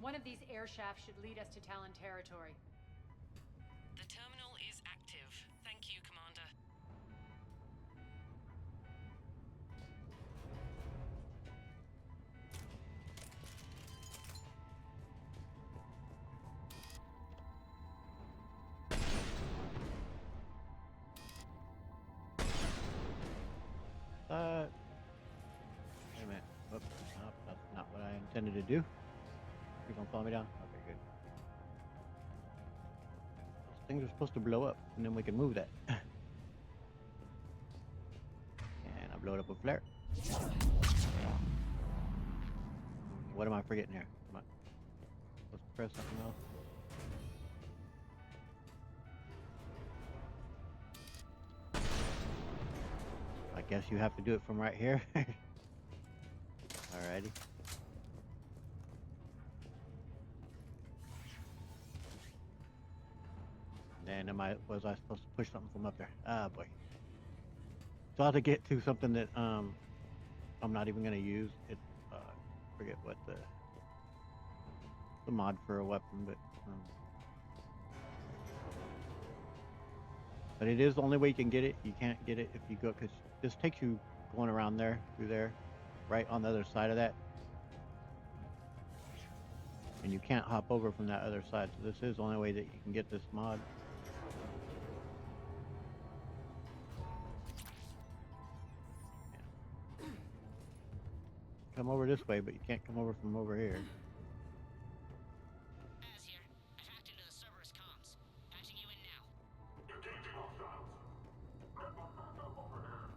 One of these air shafts should lead us to Talon territory. The terminal is active. Thank you, Commander. Wait a minute. Whoops. Nope, that's not what I intended to do. You're gonna follow me down? Okay, good. things are supposed to blow up, and then we can move that. And I blow it up with flare. What am I forgetting here? Come on. Let's press something else. I guess you have to do it from right here. Alrighty. And was I supposed to push something from up there? Ah, boy. So I have to get to something that I'm not even gonna use. It forget what the mod for a weapon, but it is the only way you can get it. You can't get it if you go, because this takes you going around there, through there, right on the other side of that, and you can't hop over from that other side. So this is the only way that you can get this mod. Come over this way, but you can't come over from over here. Baz here. I've hacked into the Cerberus comms. Patching you in now. Engaging hostiles. Let my backup over here.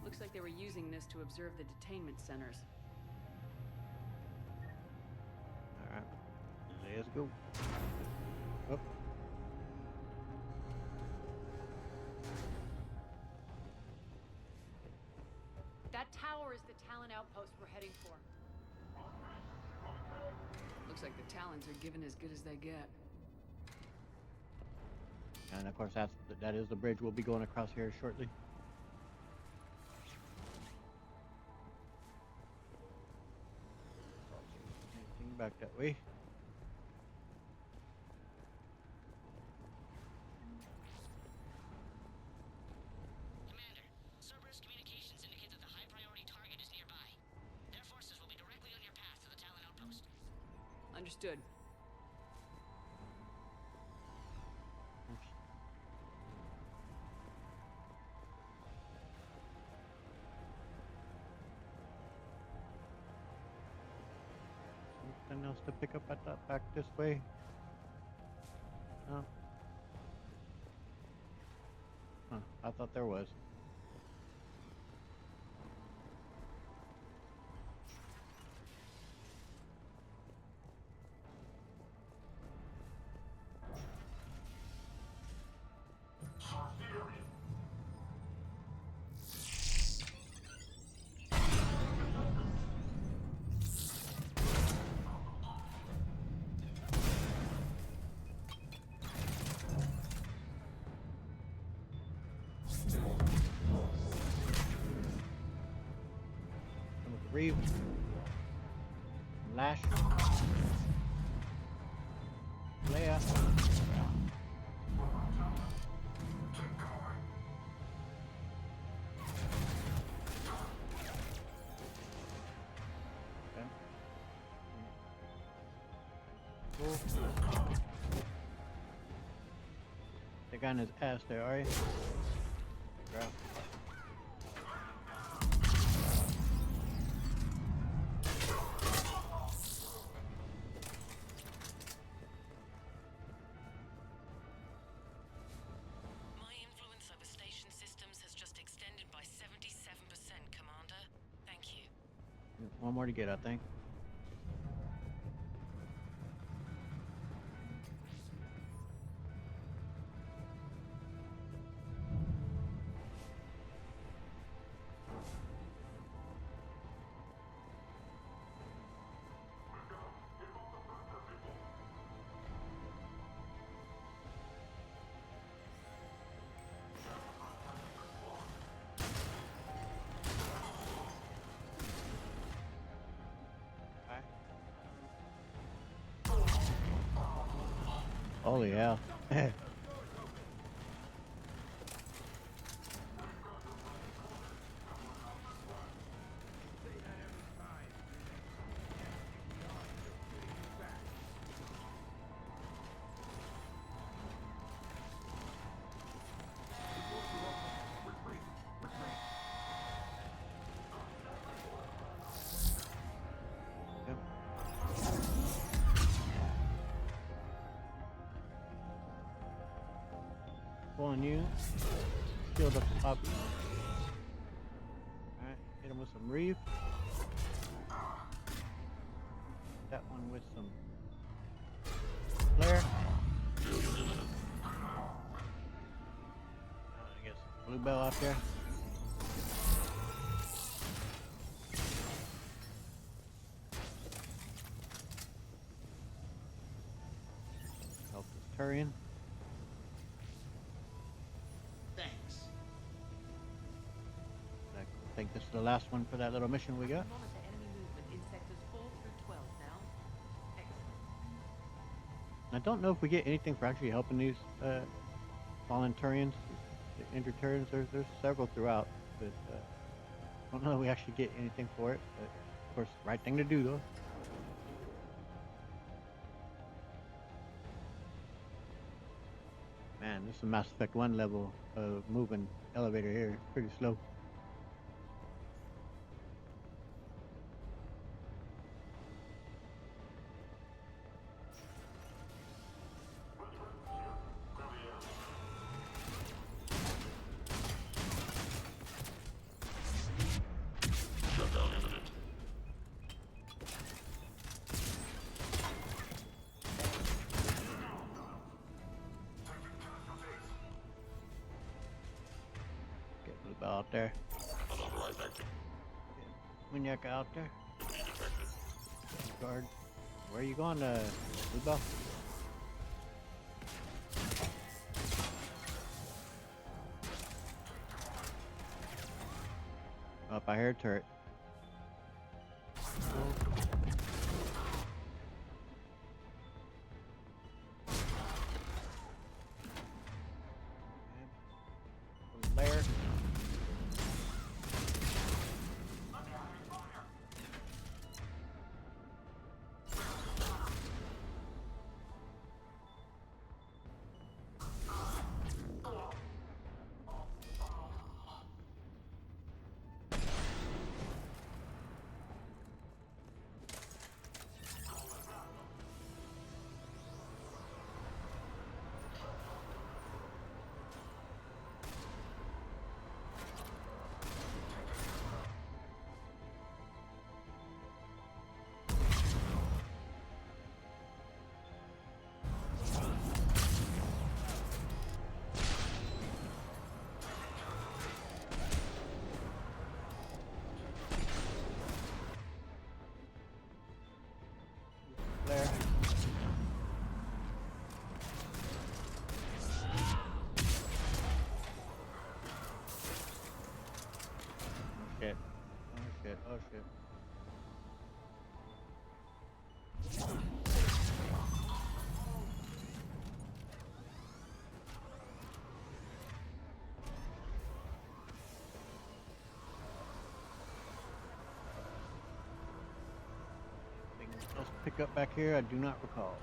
Looks like they were using this to observe the detainment centers. Alright. Let's go. Up. That tower is the Talon outpost we're heading for. Looks like the Talons are given as good as they get. And of course that is the bridge we'll be going across here shortly. Anything back that way? Commander, Cerberus communications indicate that the high priority target is nearby. Their forces will be directly on your path to the Talon outpost. Understood. Something else to pick up at that back this way? No. Huh, I thought there was. Reeve. Lash. Leia. Okay. Cool. The guy in his ass there, are you? Grab. My influence over station systems has just extended by 77%, Commander. Thank you. One more to get, I think. Holy hell. on you. Shield up the top. Alright, hit him with some reef. That one with some flare. I guess Bluebell out there. Help this Turian. Thanks. I think this is the last one for that little mission we got. Monitor enemy movement in sectors 4 through 12 now. Excellent. I don't know if we get anything for actually helping these fallen Turians, the injured Turians. There's several throughout, but I don't know if we actually get anything for it. But of course, right thing to do though. Man, this is a Mass Effect 1 level of moving elevator here. It's pretty slow. Out there. Maniac out there. Guard. Where are you going, Bluebell? Up, I hear a turret. Lair. There. Oh shit. Oh shit. Oh shit. Let's pick up back here. I do not recall.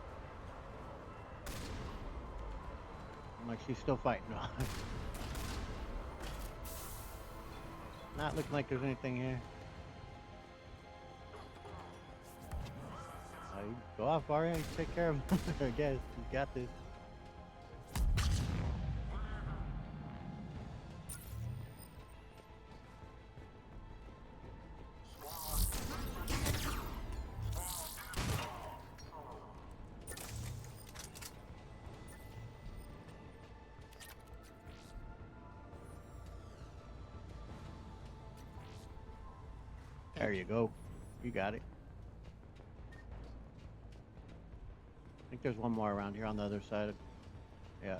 Like she's still fighting. Not looking like there's anything here. You go off, Arya. You take care of him. I guess you got this. There you go. You got it. I think there's one more around here on the other side. Yeah.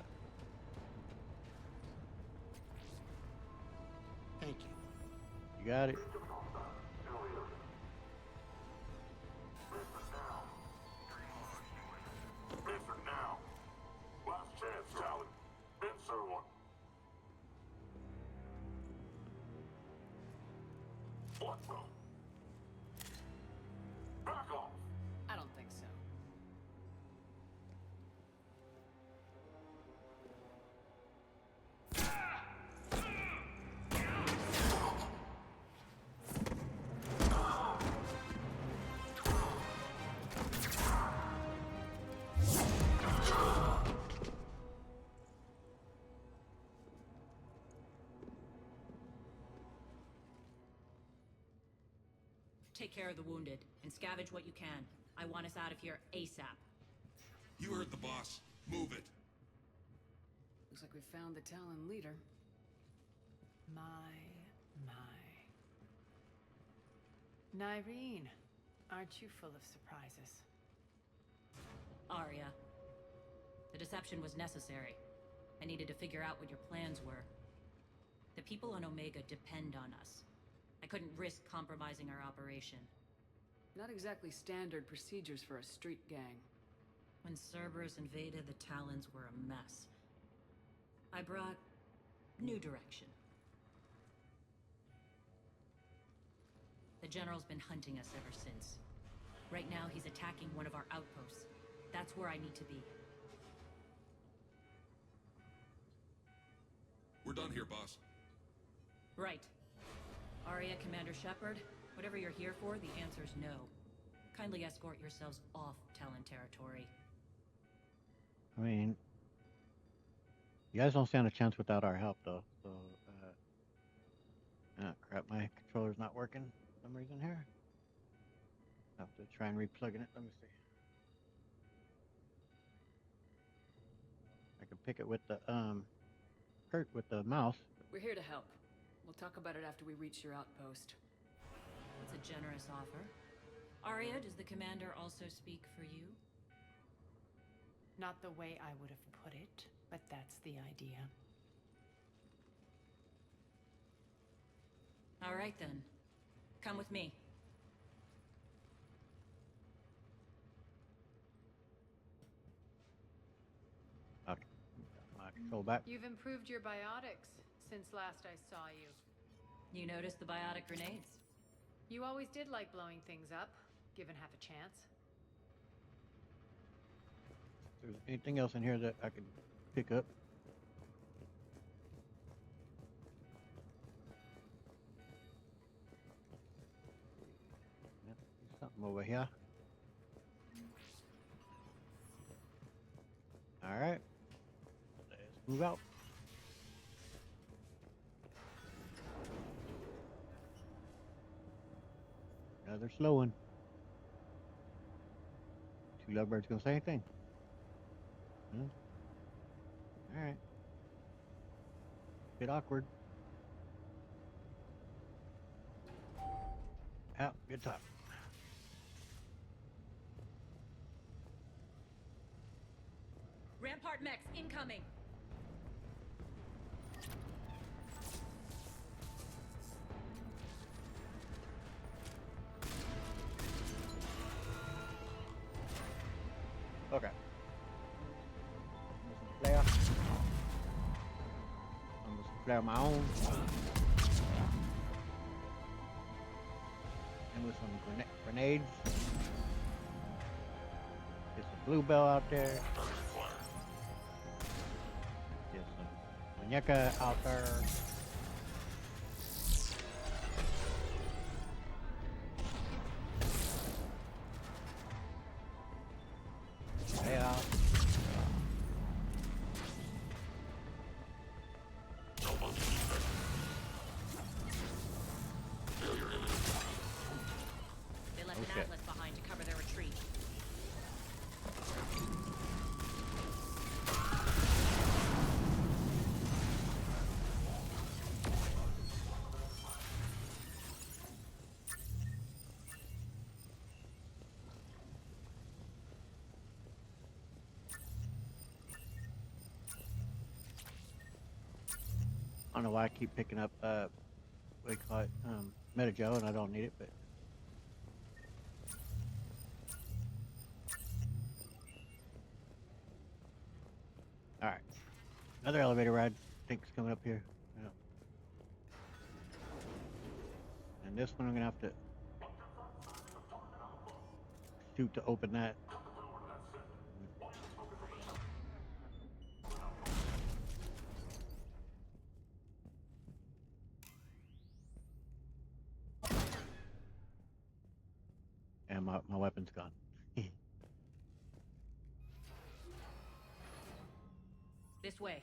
Thank you. You got it. I don't think so. take care of the wounded, and scavenge what you can. I want us out of here ASAP. You heard the boss. Move it. Looks like we found the Talon leader. My. Nyreen, aren't you full of surprises? Arya. The deception was necessary. I needed to figure out what your plans were. The people on Omega depend on us. I couldn't risk compromising our operation. Not exactly standard procedures for a street gang. When Cerberus invaded, the Talons were a mess. I brought new direction. The General's been hunting us ever since. Right now, he's attacking one of our outposts. That's where I need to be. We're done here, boss. Right. Arya, Commander Shepard, whatever you're here for, the answer's no. Kindly escort yourselves off Talon territory. I mean, you guys don't stand a chance without our help, though. So, crap, my controller's not working for some reason here. I have to try and replug it. Let me see. I can pick it with the with the mouse. We're here to help. We'll talk about it after we reach your outpost. It's a generous offer. Arya, does the commander also speak for you? Not the way I would have put it, but that's the idea. All right then. Come with me. Okay. My control back. You've improved your biotics since last I saw you. You noticed the biotic grenades? You always did like blowing things up, given half a chance. If there's anything else in here that I can pick up. Yep, there's something over here. Alright. Let's move out. Another slow one. Two lovebirds gonna say anything? Alright. Bit awkward. Out, good talk. Rampart mechs incoming! Okay. Flare. I'm gonna flare my own. And with some grenades. Get some bluebell out there. Get some Muñeca out there. Yeah. They left an atlas behind to cover their retreat. I don't know why I keep picking up what do you call it, Meta-Gel, and I don't need it, but alright. Another elevator ride I think is coming up here. Yeah. And this one I'm gonna have to shoot to open that. And my weapon's gone. This way.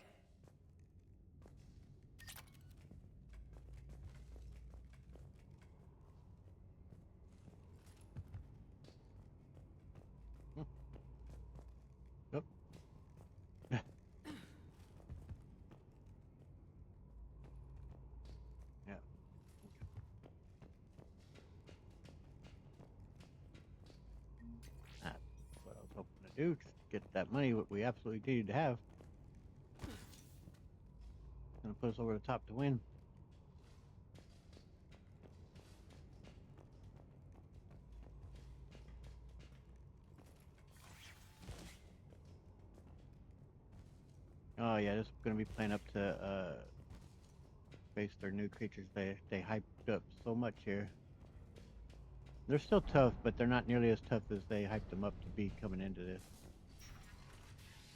do to get that money, what we absolutely needed to have. Gonna put us over the top to win. Oh yeah, this is gonna be playing up to face their new creatures. They hyped up so much here. They're still tough, but they're not nearly as tough as they hyped them up to be coming into this.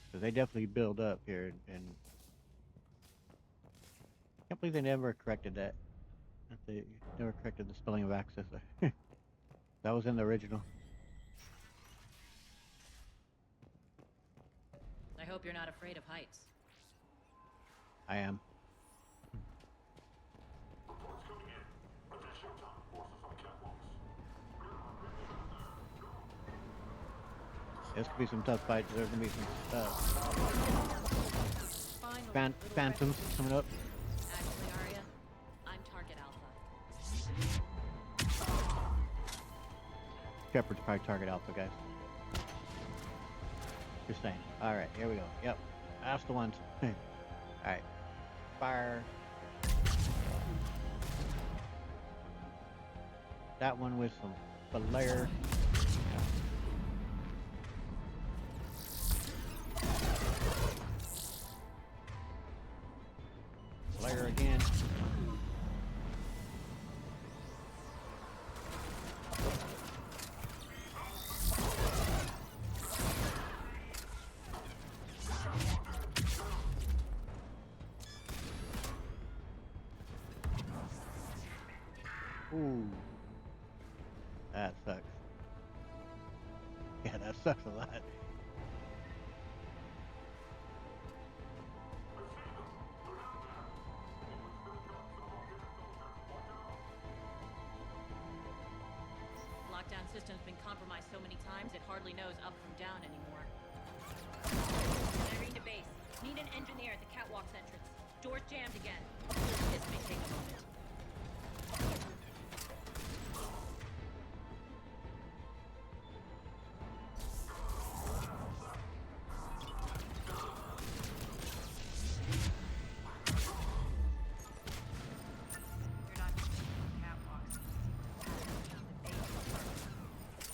Because they definitely build up here, and I can't believe they never corrected that. That they never corrected the spelling of access. That was in the original. I hope you're not afraid of heights. I am. There's gonna be some tough fights. There's gonna be some phantoms coming up. Actually, Arya, I'm target alpha. Shepard's probably target alpha, guys. Just saying. All right, here we go. Yep, that's the ones. All right, fire. That one with some flare. Flare again. Ooh. That sucks. Yeah, that sucks a lot. Lockdown system's been compromised so many times it hardly knows up from down anymore. Irene to base. Need an engineer at the catwalk's entrance. Door's jammed again. This may take a moment.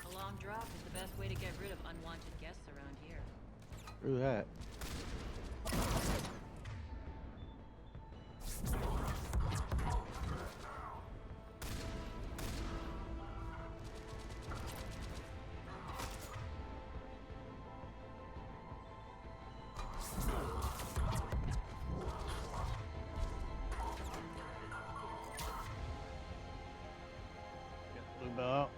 A long drop is the best way to get rid of unwanted guests around here. Screw that. Get blue belt.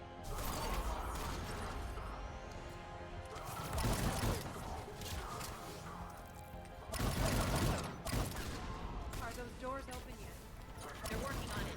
Are those doors open yet? They're working on it.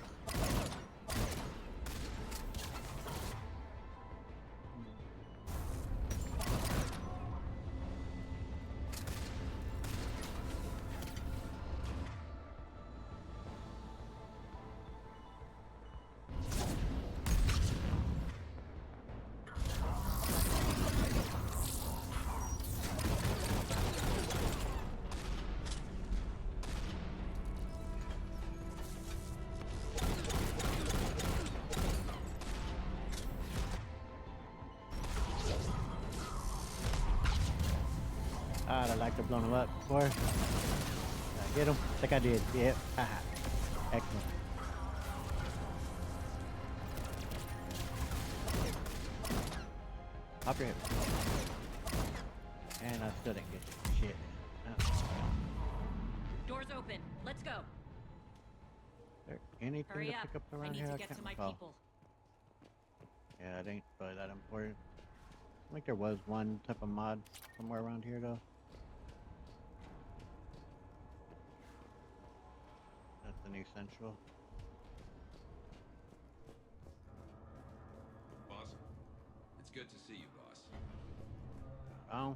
I'd have liked to blow him up before. Did I get him? I think I did. Yep. Haha. Excellent. Up your hip. And I still didn't get shit. Doors open. Let's go. Is there anything Hurry to up. pick up I around need here? to I get can't to my recall. people. Yeah, it ain't really that important. I think there was one type of mod somewhere around here though. That's an essential. Boss, it's good to see you, boss. Oh.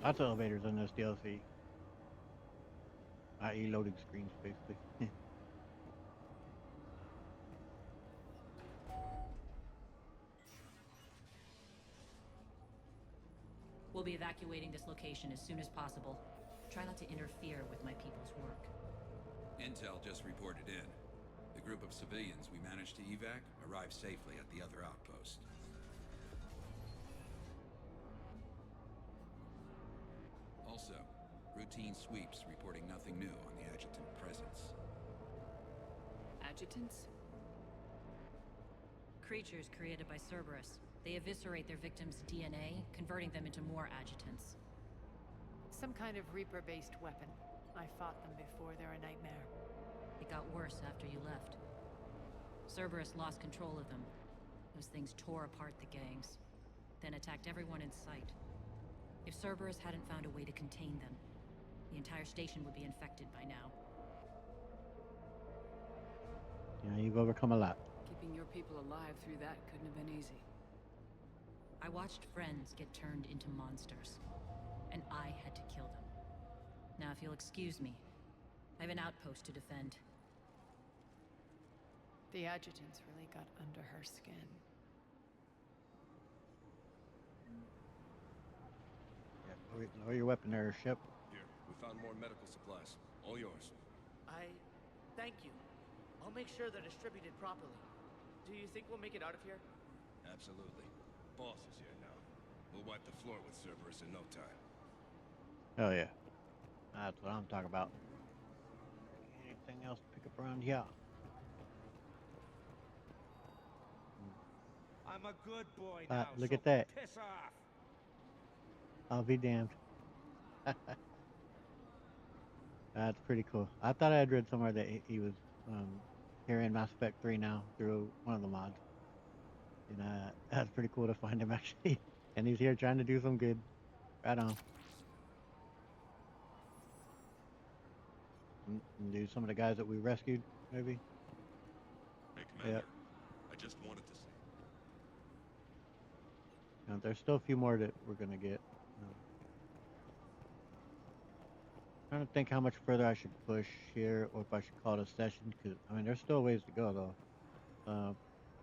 Lots of elevators in this DLC. I.e. loading screens, basically. We'll be evacuating this location as soon as possible. Try not to interfere with my people's work. Intel just reported in. The group of civilians we managed to evac arrived safely at the other outpost. Also, routine sweeps reporting nothing new on the adjutant presence. Adjutants? Creatures created by Cerberus. They eviscerate their victims' DNA, converting them into more adjutants. Some kind of Reaper-based weapon. I fought them before. They're a nightmare. It got worse after you left. Cerberus lost control of them. Those things tore apart the gangs, then attacked everyone in sight. If Cerberus hadn't found a way to contain them, the entire station would be infected by now. Yeah, you've overcome a lot. Keeping your people alive through that couldn't have been easy. I watched friends get turned into monsters, and I had to kill them. Now, if you'll excuse me, I have an outpost to defend. The adjutants really got under her skin. Yeah, lower your weapon there, Shep. Here, we found more medical supplies. All yours. Thank you. I'll make sure they're distributed properly. Do you think we'll make it out of here? Absolutely. Boss is here now. We'll wipe the floor with Cerberus in no time. Oh yeah. That's what I'm talking about. Anything else to pick up around here? I'm a good boy now. Look so at that. Piss off. I'll be damned. That's pretty cool. I thought I had read somewhere that he was here in Mass Effect 3 now through one of the mods. And that's pretty cool to find him actually. And he's here trying to do some good. Right on. And do some of the guys that we rescued, maybe? Hey, Commander. Yep. I just wanted to say. Now, there's still a few more that we're gonna get. Trying to think how much further I should push here, or if I should call it a session. Because I mean, there's still ways to go though.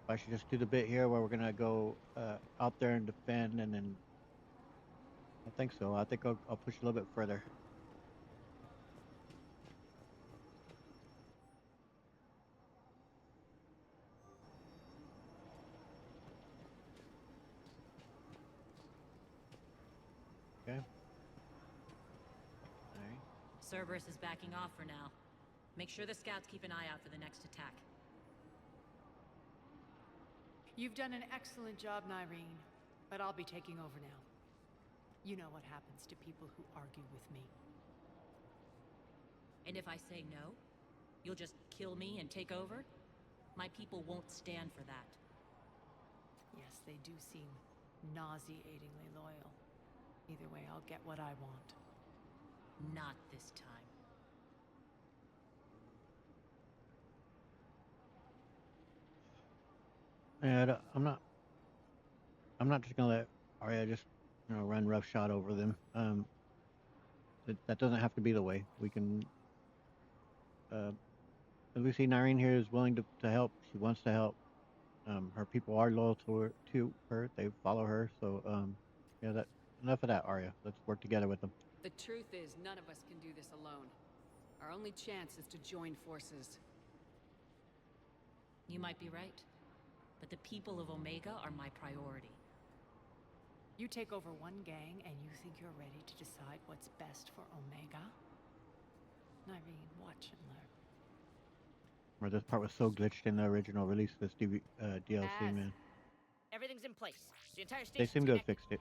If I should just do the bit here where we're gonna go out there and defend, and then I think so. I think I'll push a little bit further. Okay. Alright. Cerberus is backing off for now. Make sure the scouts keep an eye out for the next attack. You've done an excellent job, Nyreen, but I'll be taking over now. You know what happens to people who argue with me. And if I say no, you'll just kill me and take over? My people won't stand for that. Yes, they do seem nauseatingly loyal. Either way, I'll get what I want. Not this time. Yeah, I'm not just gonna let Arya just, run roughshod over them. That doesn't have to be the way. We can. As we see, Nyreen here is willing to help. She wants to help. Her people are loyal to her. They follow her. So, yeah. Enough of that, Arya. Let's work together with them. The truth is, none of us can do this alone. Our only chance is to join forces. You might be right, but the people of Omega are my priority. You take over one gang and you think you're ready to decide what's best for Omega? Nyreen, watch and learn. Where this part was so glitched in the original release of this DLC, man. Everything's in place. The entire They station's seem to have connected. fixed it.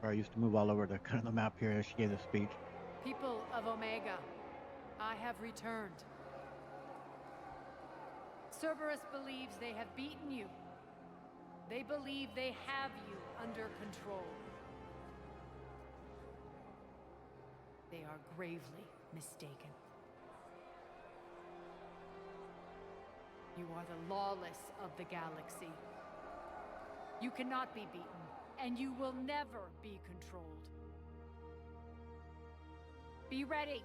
Or I used to move all over the kind of the map here as she gave the speech. People of Omega, I have returned. Cerberus believes they have beaten you. They believe they have you under control. They are gravely mistaken. You are the lawless of the galaxy. You cannot be beaten, and you will never be controlled. Be ready.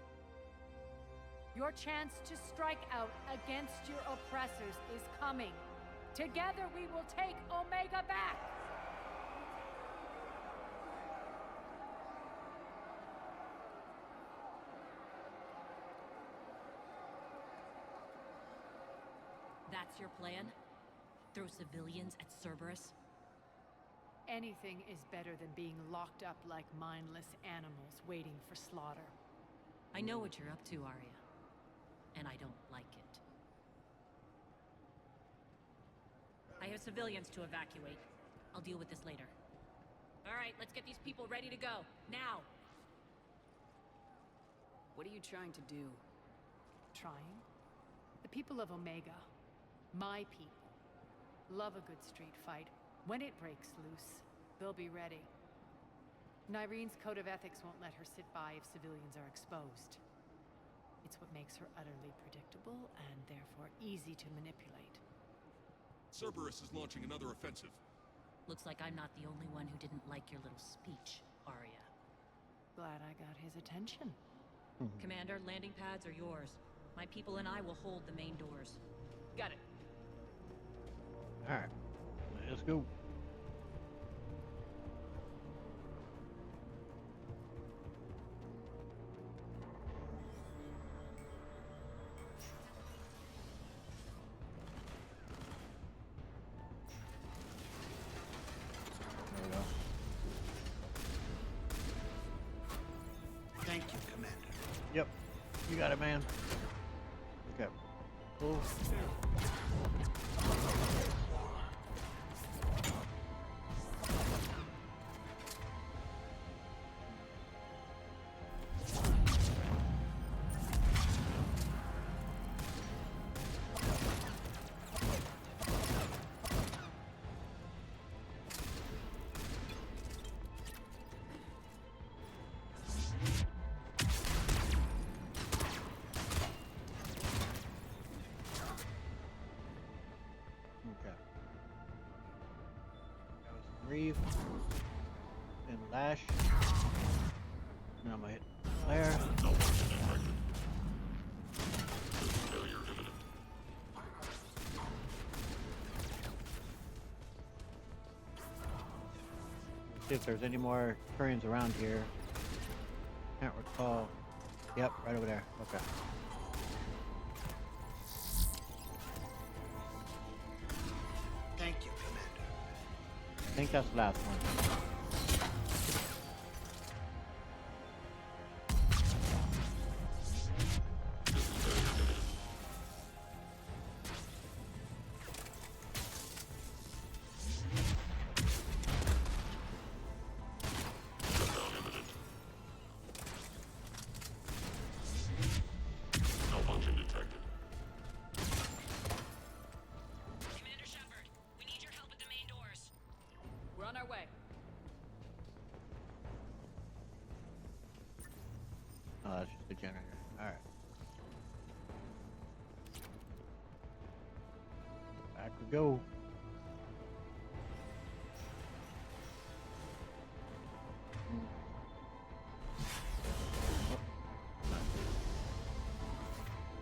Your chance to strike out against your oppressors is coming. Together we will take Omega back! That's your plan? Throw civilians at Cerberus? Anything is better than being locked up like mindless animals waiting for slaughter. I know what you're up to, Arya. And I don't like it. I have civilians to evacuate. I'll deal with this later. Alright, let's get these people ready to go. Now! What are you trying to do? Trying? The people of Omega, my people, love a good street fight. When it breaks loose, they'll be ready. Nyrene's code of ethics won't let her sit by if civilians are exposed. It's what makes her utterly predictable and therefore easy to manipulate. Cerberus is launching another offensive. Looks like I'm not the only one who didn't like your little speech, Arya. Glad I got his attention. Commander, landing pads are yours. My people and I will hold the main doors. Got it. Alright, let's go. There we go. Thank you, Commander. Yep, you got it, man. Okay. Cool. Reeve and Lash. Now I'm gonna hit Flare. See if there's any more Turians around here. Can't recall. Yep, right over there. Okay. Thank you, Commander. I think that's the last one. Malfunction detected. Commander Shepard, we need your help at the main doors. We're on our way. Oh, that's just the generator. Alright. Back we go.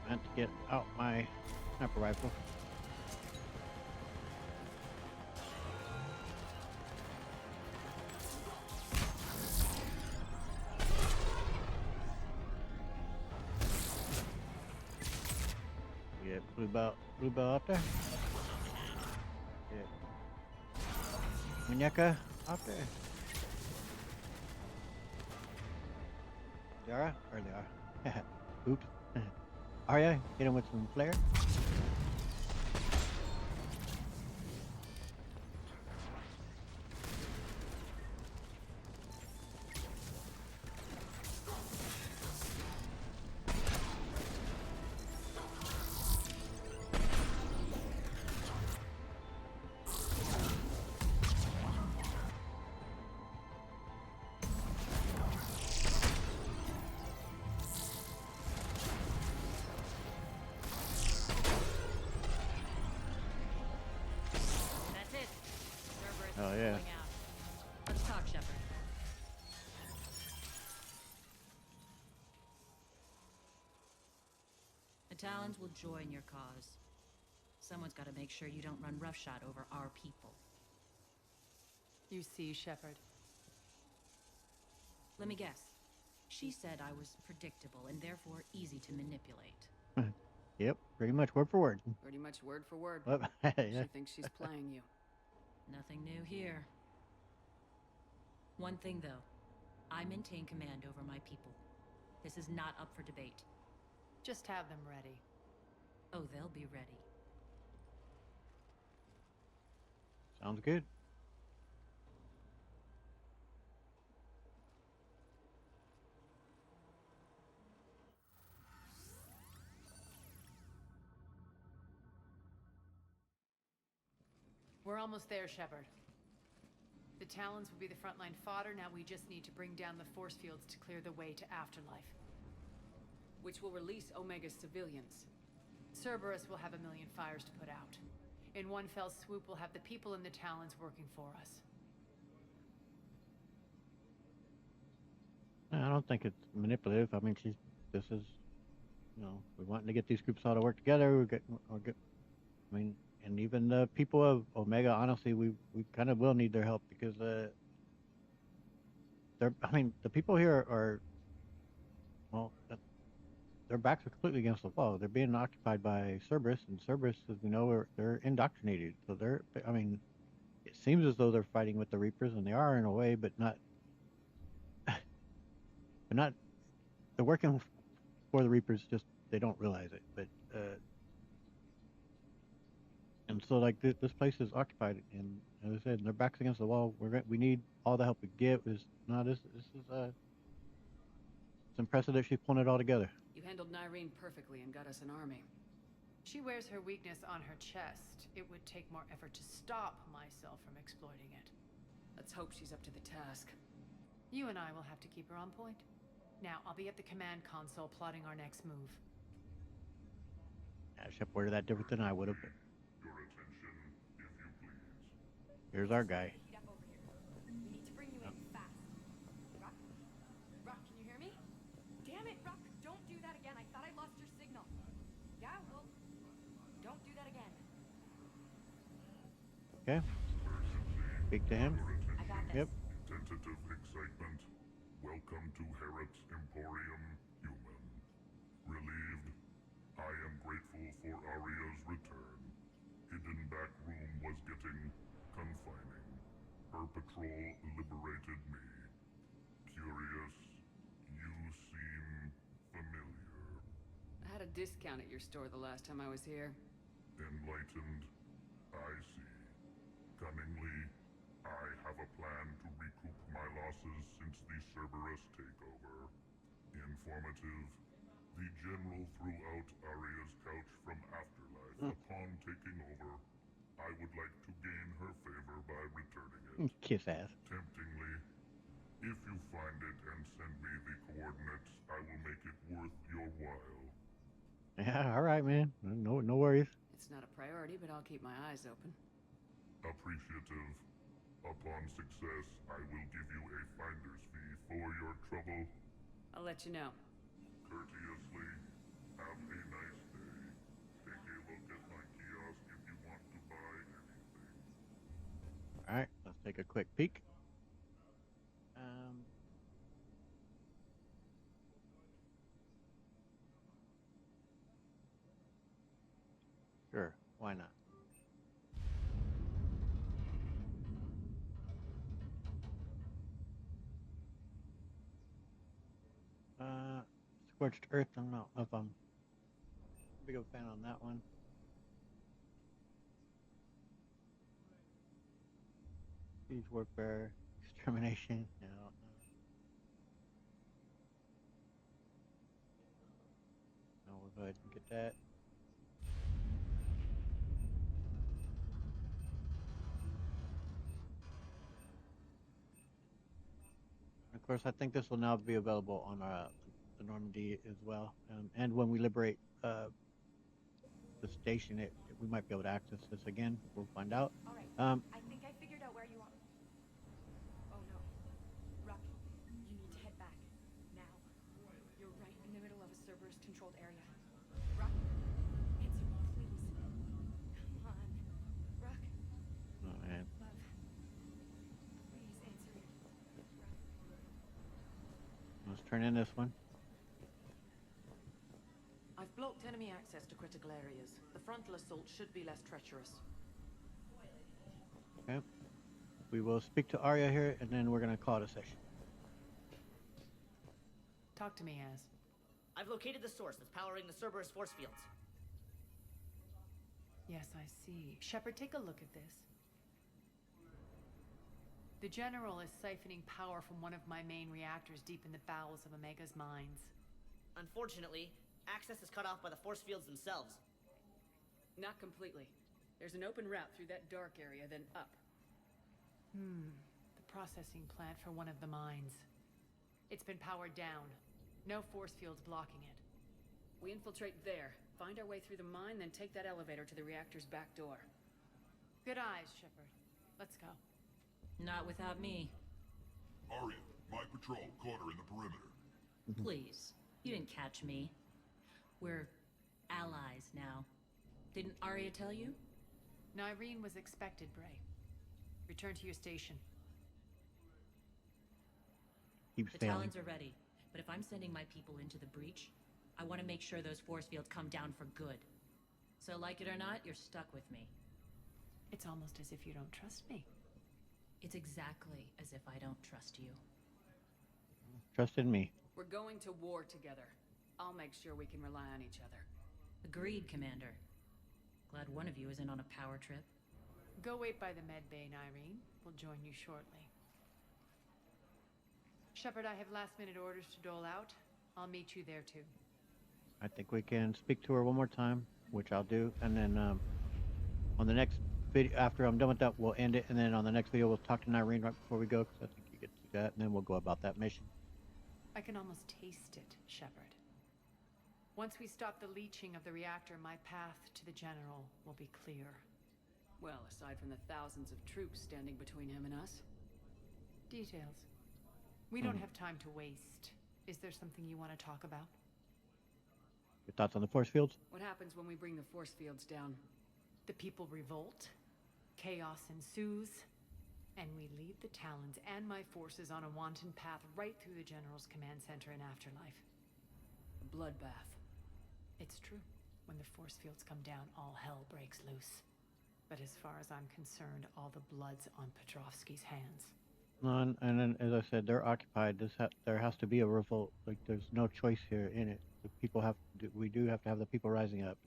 Meant to get out my sniper rifle. Yeah, blue bell up there. Yeah. Muñeca out there. Yara? Or they are. Oops. Arya, hit him with some flare. Oh yeah. Pulling out. Let's talk, Shepard. The Talons will join your cause. Someone's got to make sure you don't run roughshod over our people. You see, Shepard. Let me guess. She said I was predictable and therefore easy to manipulate. Yep, pretty much word for word. Pretty much word for word. Well, yeah. She thinks she's playing you. Nothing new here. One thing, though. I maintain command over my people. This is not up for debate. Just have them ready. Oh, they'll be ready. Sounds good. We're almost there, Shepard. The Talons will be the frontline fodder. Now we just need to bring down the force fields to clear the way to Afterlife. Which will release Omega's civilians. Cerberus will have a million fires to put out. In one fell swoop, we'll have the people in the Talons working for us. I don't think it's manipulative. I mean, this is, you know, we're wanting to get these groups all to work together. I mean, and even the people of Omega, honestly, we kind of will need their help because I mean, the people here are, well, their backs are completely against the wall. They're being occupied by Cerberus, and Cerberus, as we know, they're indoctrinated. So I mean, it seems as though they're fighting with the Reapers, and they are in a way, but not. But not. They're working for the Reapers, just they don't realize it. But and so like this place is occupied, and as I said, their backs against the wall. We need all the help we get. This is it's impressive that she's pulling it all together. You handled Nyreen perfectly and got us an army. She wears her weakness on her chest. It would take more effort to stop myself from exploiting it. Let's hope she's up to the task. You and I will have to keep her on point. Now, I'll be at the command console plotting our next move. Yeah, Shep worded that different than I would have. But Your attention, if you please. here's our guy. Heat up over here. We need to bring you in fast. Rock? Rock, can you hear me? Damn it, Rock! Don't do that again. I thought I lost your signal. Yeah, well, don't do that again. Okay. Speak to him. I got this. Yep. Tentative excitement. Welcome to Harrot's Emporium, human. Relieved. I am grateful for Aria's return. Hidden back room was getting confining. Her patrol liberated me. Curious. You seem familiar. I had a discount at your store the last time I was here. Enlightened. I see. Cunningly, I have a plan to recoup my losses since the Cerberus takeover. Informative. The General threw out Aria's couch from Afterlife. Upon taking over, I would like to gain her favor by returning it. Kiss ass. Temptingly, if you find it and send me the coordinates, I will make it worth your while. Yeah, all right, man. No worries. It's not a priority, but I'll keep my eyes open. Appreciative. Upon success, I will give you a finder's fee for your trouble. I'll let you know. Courteously, have a nice day. Take a look at my kiosk if you want to buy anything. All right, let's take a quick peek. Sure, why not? Scorched Earth, I don't know if I'm a big of a fan on that one. Siege Warfare, Extermination, no. No, we'll go ahead and get that. Of course, I think this will now be available on the Normandy as well, and when we liberate the station, we might be able to access this again. We'll find out. All right. I think I figured out where you are. Oh no. Ruck, you need to head back. Now. You're right in the middle of a Cerberus-controlled area. Ruck, answer me, please. Come on. Ruck, Oh man. love. Please answer me. Let's turn in this one. I've blocked enemy access to critical areas. The frontal assault should be less treacherous. Okay. We will speak to Arya here, and then we're gonna call it a session. Talk to me, Az. I've located the source that's powering the Cerberus force fields. Yes, I see. Shepard, take a look at this. The General is siphoning power from one of my main reactors deep in the bowels of Omega's mines. Unfortunately, access is cut off by the force fields themselves. Not completely. There's an open route through that dark area, then up. The processing plant for one of the mines. It's been powered down. No force fields blocking it. We infiltrate there, find our way through the mine, then take that elevator to the reactor's back door. Good eyes, Shepard. Let's go. Not without me. Arya, my patrol, quarter in the perimeter. Please. You didn't catch me. We're allies now. Didn't Arya tell you? Nyreen was expected, Bray. Return to your station. Keeps The failing. Talons are ready, but if I'm sending my people into the breach, I want to make sure those force fields come down for good. So like it or not, you're stuck with me. It's almost as if you don't trust me. It's exactly as if I don't trust you. Trust in me. We're going to war together. I'll make sure we can rely on each other. Agreed, Commander. Glad one of you isn't on a power trip. Go wait by the med bay, Nyreen. We'll join you shortly. Shepard, I have last-minute orders to dole out. I'll meet you there, too. I think we can speak to her one more time, which I'll do, and then on the next video, after I'm done with that, we'll end it, and then on the next video, we'll talk to Nyreen right before we go, because I think you get to do that, and then we'll go about that mission. I can almost taste it, Shepard. Once we stop the leaching of the reactor, my path to the General will be clear. Well, aside from the thousands of troops standing between him and us. Details. We don't have time to waste. Is there something you want to talk about? Your thoughts on the force fields? What happens when we bring the force fields down? The people revolt, chaos ensues, and we lead the Talons and my forces on a wanton path right through the General's command center and afterlife. A bloodbath. It's true. When the force fields come down, all hell breaks loose. But as far as I'm concerned, all the blood's on Petrovsky's hands. No, and then, as I said, they're occupied. There has to be a revolt. Like, there's no choice here in it. The people have to. We do have to have the people rising up.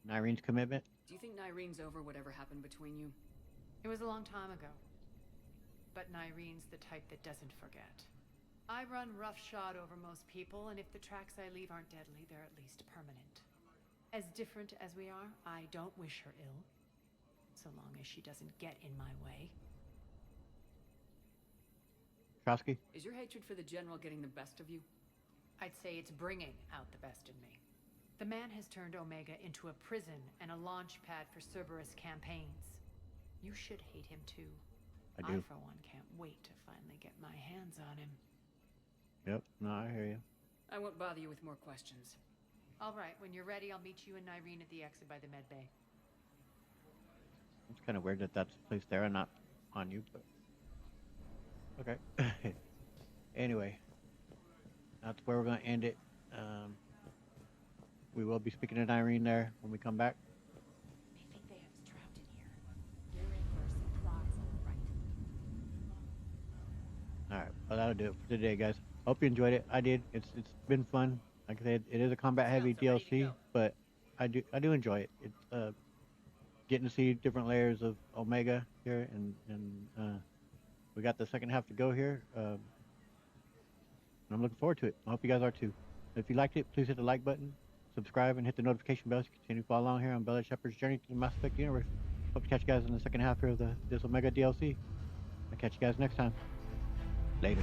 Nyreen's commitment. Do you think Nyreen's over whatever happened between you? It was a long time ago. But Nyreen's the type that doesn't forget. I run roughshod over most people, and if the tracks I leave aren't deadly, they're at least permanent. As different as we are, I don't wish her ill. So long as she doesn't get in my way. Trotsky? Is your hatred for the General getting the best of you? I'd say it's bringing out the best in me. The man has turned Omega into a prison and a launch pad for Cerberus campaigns. You should hate him too. I do. I, for one, can't wait to finally get my hands on him. Yep, no, I hear you. I won't bother you with more questions. All right, when you're ready, I'll meet you and Nyreen at the exit by the med bay. It's kind of weird that that's placed there and not on you, but... Okay. Anyway, that's where we're going to end it. We will be speaking to Nyreen there when we come back. They think they have us trapped in here. You're in for a surprise, all right. Alright, well that'll do it for today, guys. Hope you enjoyed it. I did. It's been fun. Like I said, it is a combat-heavy DLC, but I do enjoy it. It's getting to see different layers of Omega here, and we got the second half to go here. And I'm looking forward to it. I hope you guys are too. If you liked it, please hit the like button, subscribe, and hit the notification bell to continue to follow along here on Bella Shepard's journey to the Mass Effect universe. Hope to catch you guys in the second half here of this Omega DLC. I'll catch you guys next time. Later.